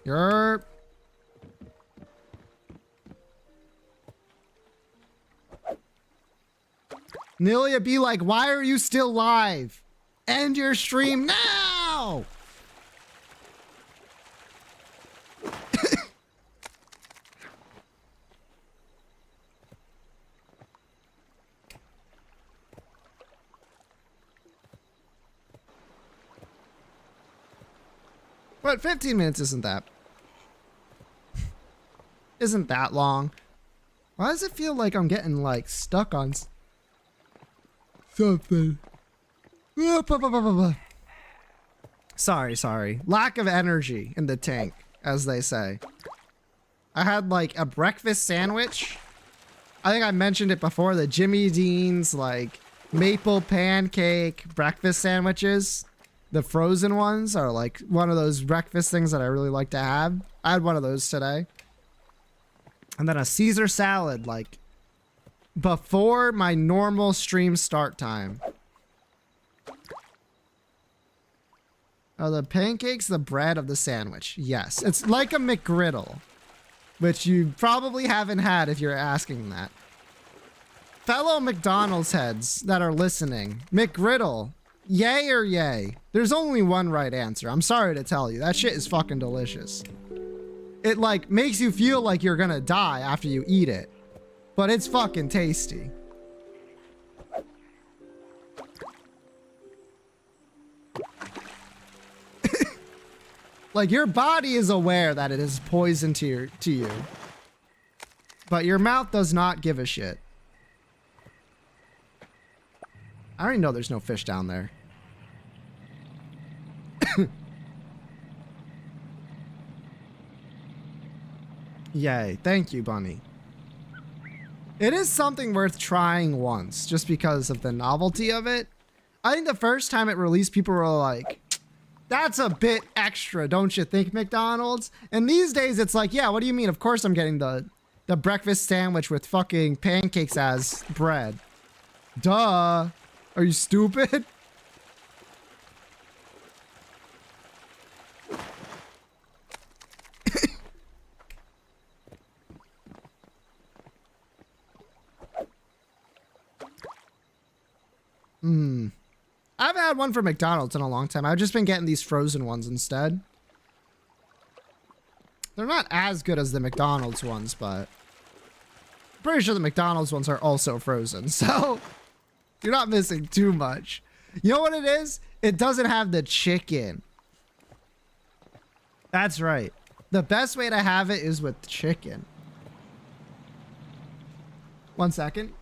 S1: You're... Nilia be like, why are you still live? End your stream now! But 15 minutes isn't that long. Why does it feel like I'm getting like stuck on something? Sorry. Lack of energy in the tank, as they say. I had like a breakfast sandwich. I think I mentioned it before, the Jimmy Dean's like maple pancake breakfast sandwiches. The frozen ones are like one of those breakfast things that I really like to have. I had one of those today. And then a Caesar salad, like before my normal stream start time. Are the pancakes the bread of the sandwich? Yes. It's like a McGriddle, which you probably haven't had if you're asking that. Fellow McDonald's heads that are listening, McGriddle, yay or yay? There's only one right answer. I'm sorry to tell you. That shit is fucking delicious. It like makes you feel like you're gonna die after you eat it, but it's fucking tasty. Like your body is aware that it is poison to you, but your mouth does not give a shit. I already know there's no fish down there. Yay. Thank you, Bunny. It is something worth trying once, just because of the novelty of it. I think the first time it released, people were like, that's a bit extra, don't you think, McDonald's? And these days, it's like, yeah, what do you mean? Of course I'm getting the breakfast sandwich with fucking pancakes as bread. Duh. Are you stupid? I haven't had one for McDonald's in a long time. I've just been getting these frozen ones instead. They're not as good as the McDonald's ones, but I'm pretty sure the McDonald's ones are also frozen, so you're not missing too much. You know what it is? It doesn't have the chicken. That's right. The best way to have it is with chicken. 1 second.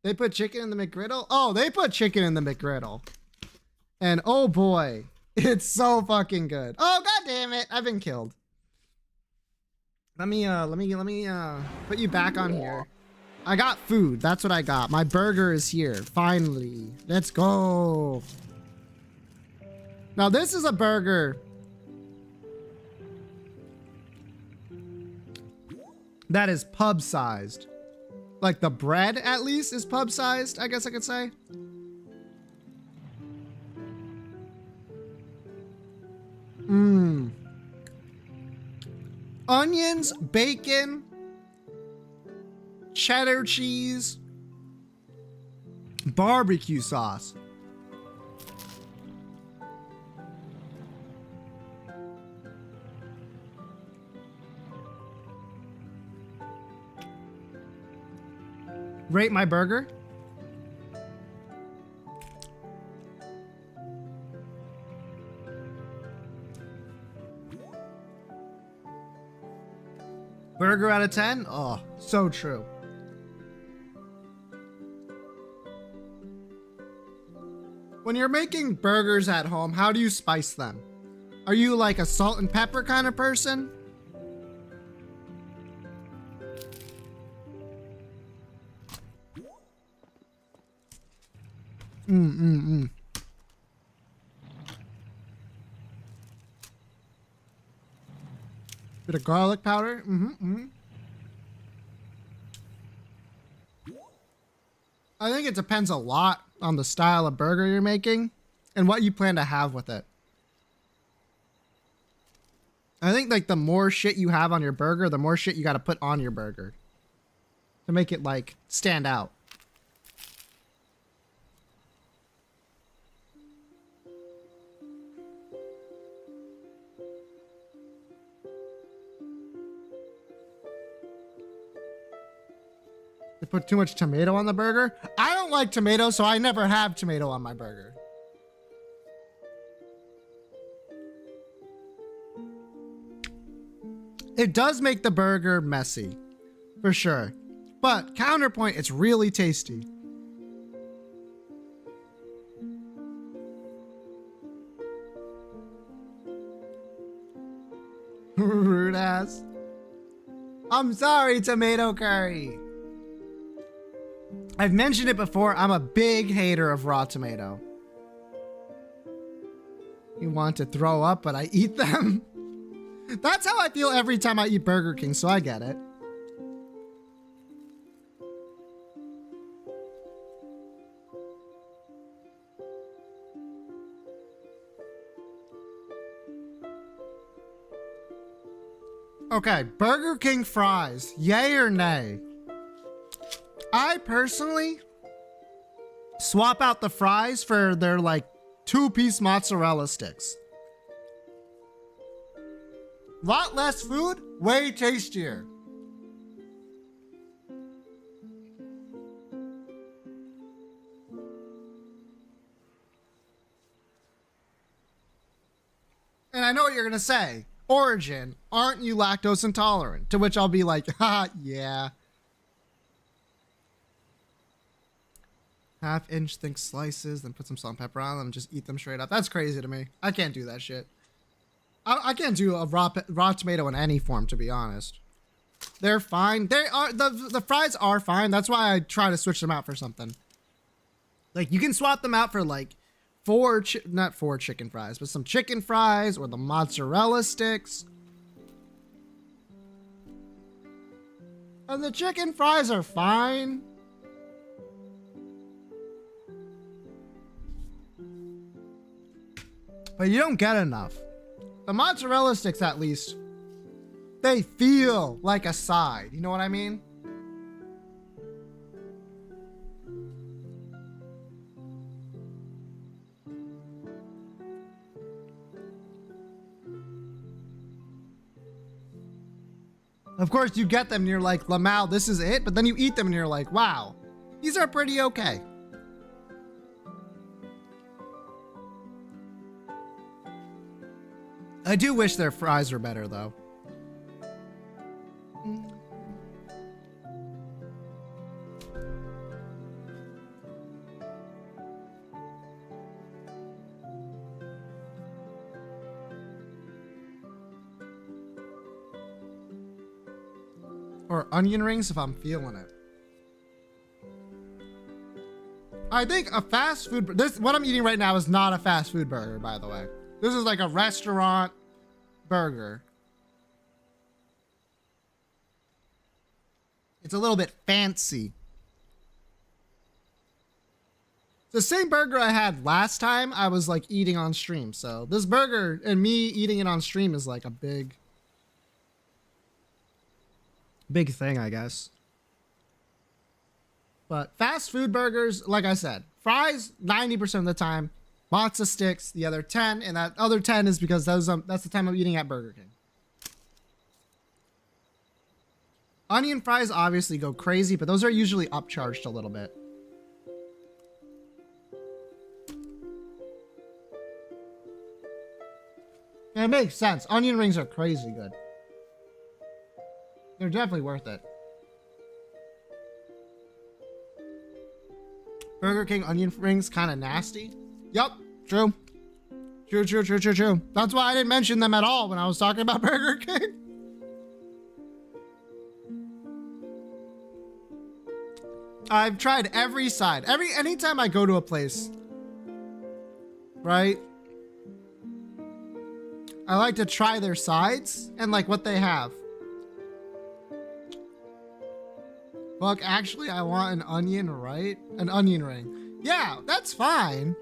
S1: They put chicken in the McGriddle? Oh, they put chicken in the McGriddle. And oh boy, it's so fucking good. Oh, god damn it. I've been killed. Let me put you back on here. I got food. That's what I got. My burger is here. Finally. Let's go. Now this is a burger that is pub sized. Like the bread at least is pub sized, I guess I could say. Onions, bacon, cheddar cheese, barbecue sauce. Rate my burger. Burger out of 10? Oh, so true. When you're making burgers at home, how do you spice them? Are you like a salt and pepper kind of person? Bit of garlic powder. I think it depends a lot on the style of burger you're making and what you plan to have with it. I think like the more shit you have on your burger, the more shit you got to put on your burger to make it like stand out. They put too much tomato on the burger. I don't like tomato, so I never have tomato on my burger. It does make the burger messy, for sure. But counterpoint, it's really tasty. Rude ass. I'm sorry, tomato curry. I've mentioned it before. I'm a big hater of raw tomato. You want to throw up, but I eat them. That's how I feel every time I eat Burger King, so I get it. Okay, Burger King fries, yay or nay? I personally swap out the fries for their like 2-piece mozzarella sticks. Lot less food, way tastier. And I know what you're gonna say. Origin, aren't you lactose intolerant? To which I'll be like, ha, yeah. Half-inch thick slices, then put some salt and pepper on them, just eat them straight up. That's crazy to me. I can't do that shit. I can't do a raw tomato in any form, to be honest. They're fine. They are the fries are fine. That's why I try to switch them out for something. Like you can swap them out for like not 4 chicken fries, but some chicken fries or the mozzarella sticks. And the chicken fries are fine. But you don't get enough. The mozzarella sticks, at least, they feel like a side. You know what I mean? Of course, you get them and you're like, Lamau, this is it. But then you eat them and you're like, wow, these are pretty okay. I do wish their fries were better, though. Or onion rings if I'm feeling it. I think a fast food... what I'm eating right now is not a fast food burger, by the way. This is like a restaurant burger. It's a little bit fancy. It's the same burger I had last time I was like eating on stream. So this burger and me eating it on stream is like a big thing, I guess. But fast food burgers, like I said, fries 90% of the time. Matzo sticks, the other 10, and that other 10 is because that's the time I'm eating at Burger King. Onion fries obviously go crazy, but those are usually upcharged a little bit. And it makes sense. Onion rings are crazy good. They're definitely worth it. Burger King onion rings kind of nasty. Yup, true. True. That's why I didn't mention them at all when I was talking about Burger King. I've tried every side. Anytime I go to a place, right? I like to try their sides and like what they have. Fuck, actually, I want an onion, right? An onion ring. Yeah, that's fine.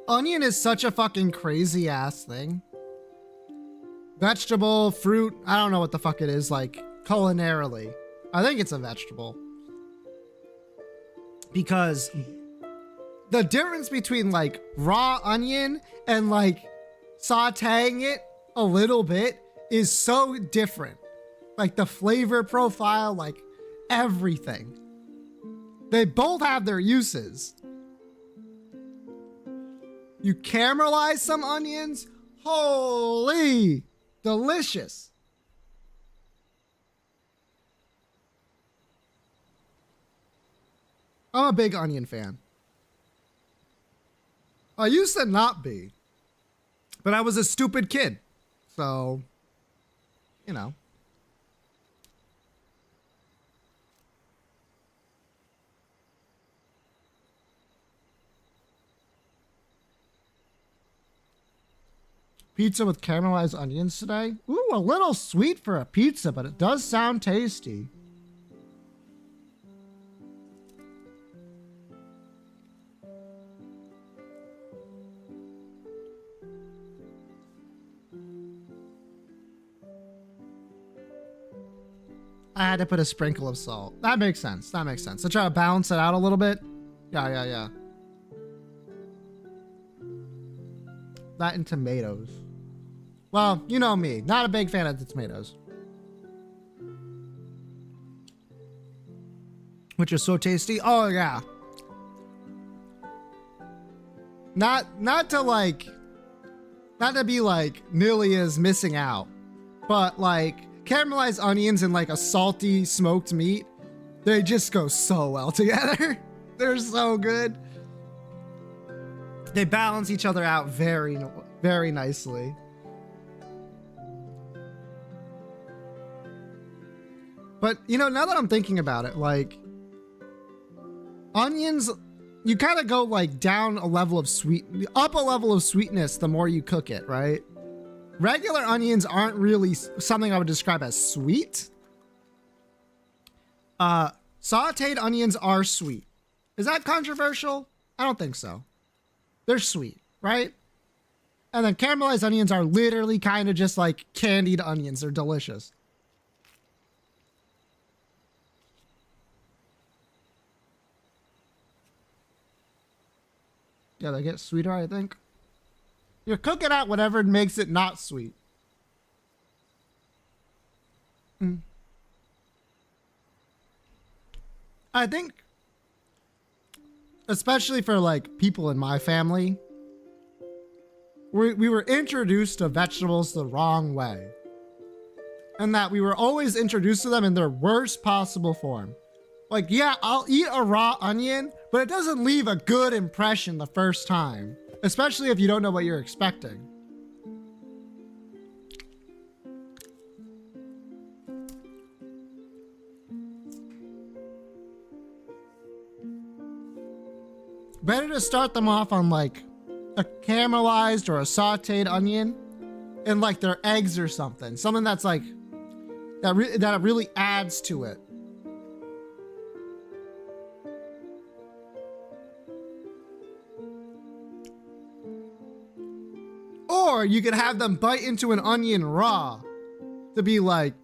S1: Onion is such a fucking crazy ass thing. Vegetable, fruit, I don't know what the fuck it is, like, culinarily. I think it's a vegetable. Because the difference between, like, raw onion and, like, sauteing it a little bit is so different. Like the flavor profile, like everything. They both have their uses. You caramelize some onions. Holy, delicious. I'm a big onion fan. I used to not be, but I was a stupid kid. So, you know. Pizza with caramelized onions today. Ooh, a little sweet for a pizza, but it does sound tasty. I had to put a sprinkle of salt. That makes sense. That makes sense. To try to balance it out a little bit. Yeah. That and tomatoes. Well, you know me. Not a big fan of the tomatoes. Which is so tasty. Oh, yeah. Not to be like nearly as missing out, but like caramelized onions and like a salty smoked meat, they just go so well together. They're so good. They balance each other out very, very nicely. But, you know, now that I'm thinking about it, like, onions, you kind of go like down a level of up a level of sweetness the more you cook it, right? Regular onions aren't really something I would describe as sweet. Sauteed onions are sweet. Is that controversial? I don't think so. They're sweet, right? And then caramelized onions are literally kind of just like candied onions. They're delicious. Yeah, they get sweeter, I think. You're cooking out whatever makes it not sweet. I think, especially for like people in my family, we were introduced to vegetables the wrong way. And that we were always introduced to them in their worst possible form. Like, yeah, I'll eat a raw onion, but it doesn't leave a good impression the first time, especially if you don't know what you're expecting. Better to start them off on like a caramelized or a sauteed onion and like their eggs or something. Something that's like, that really adds to it. Or you could have them bite into an onion raw to be like,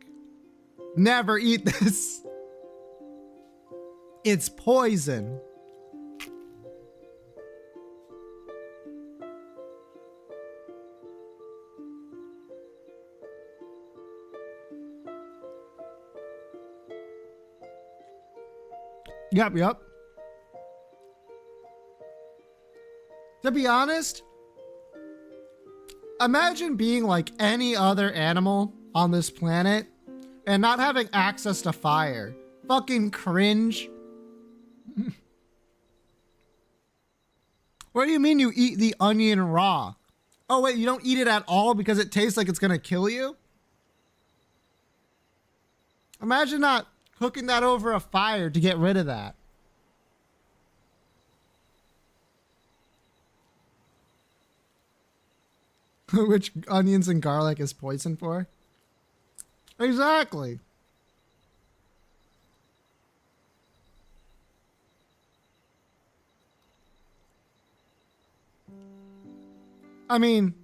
S1: never eat this. It's poison. Yep. To be honest, imagine being like any other animal on this planet and not having access to fire. Fucking cringe. What do you mean you eat the onion raw? Oh wait, you don't eat it at all because it tastes like it's gonna kill you? Imagine not cooking that over a fire to get rid of that. Which onions and garlic is poison for? Exactly. I mean,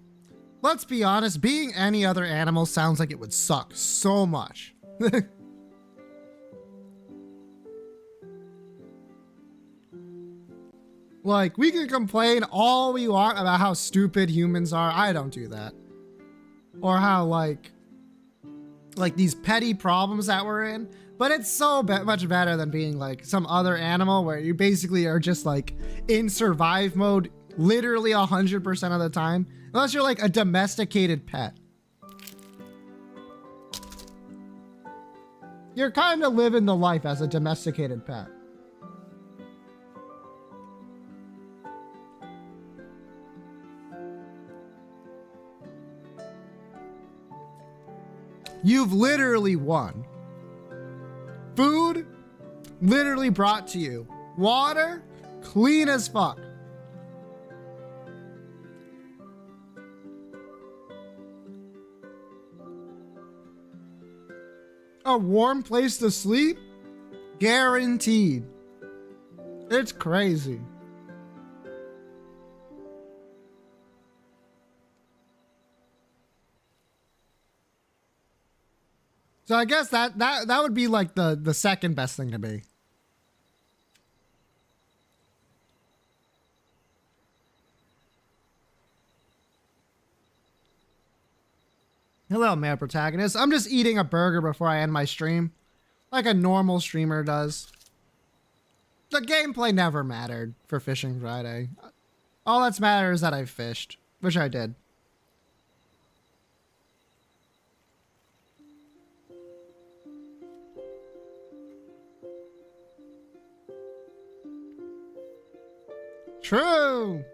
S1: let's be honest, being any other animal sounds like it would suck so much. Like, we can complain all we want about how stupid humans are. I don't do that. Or how, like, like these petty problems that we're in. But it's so much better than being like some other animal where you basically are just like in survive mode literally 100% of the time. Unless you're like a domesticated pet. You're kind of living the life as a domesticated pet. You've literally won. Food, literally brought to you. Water, clean as fuck. A warm place to sleep? Guaranteed. It's crazy. So I guess that would be like the second best thing to be. Hello, male protagonist. I'm just eating a burger before I end my stream, like a normal streamer does. The gameplay never mattered for Fishing Friday. All that's matters is that I fished, which I did. True.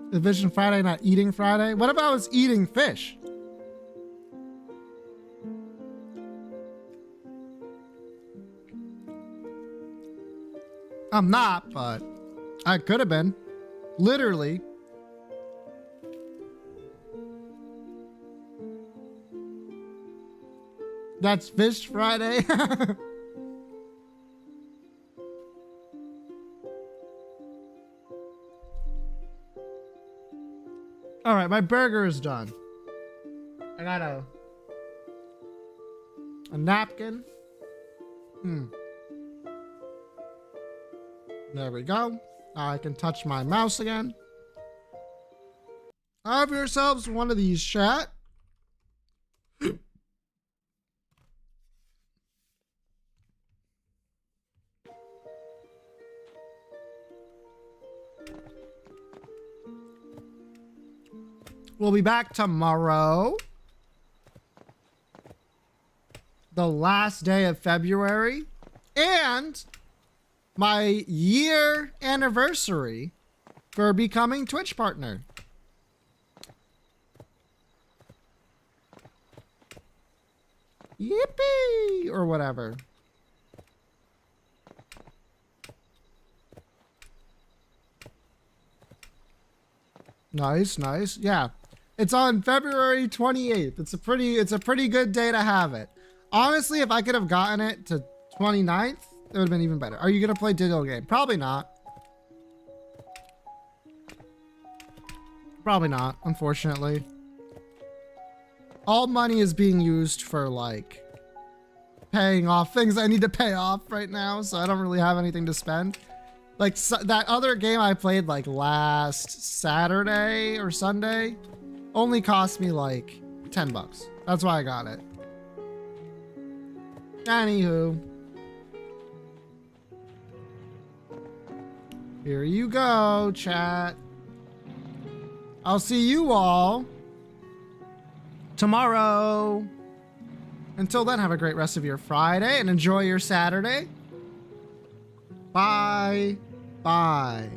S1: Is Fishin Friday not eating Friday? What if I was eating fish? I'm not, but I could have been. Literally. That's Fish Friday. All right, my burger is done. I got a napkin. There we go. Now I can touch my mouse again. Have yourselves one of these, chat. We'll be back tomorrow. The last day of February. And my year anniversary for becoming Twitch partner. Yippee! Or whatever. Nice, nice. Yeah. It's on February 28th. It's a pretty good day to have it. Honestly, if I could have gotten it to 29th, it would have been even better. Are you going to play Digital Game? Probably not. Probably not, unfortunately. All money is being used for, like, paying off things I need to pay off right now, so I don't really have anything to spend. Like, that other game I played, like, last Saturday or Sunday only cost me, like, 10 bucks. That's why I got it. Anywho. Here you go, chat. I'll see you all tomorrow. Until then, have a great rest of your Friday and enjoy your Saturday. Bye. Bye.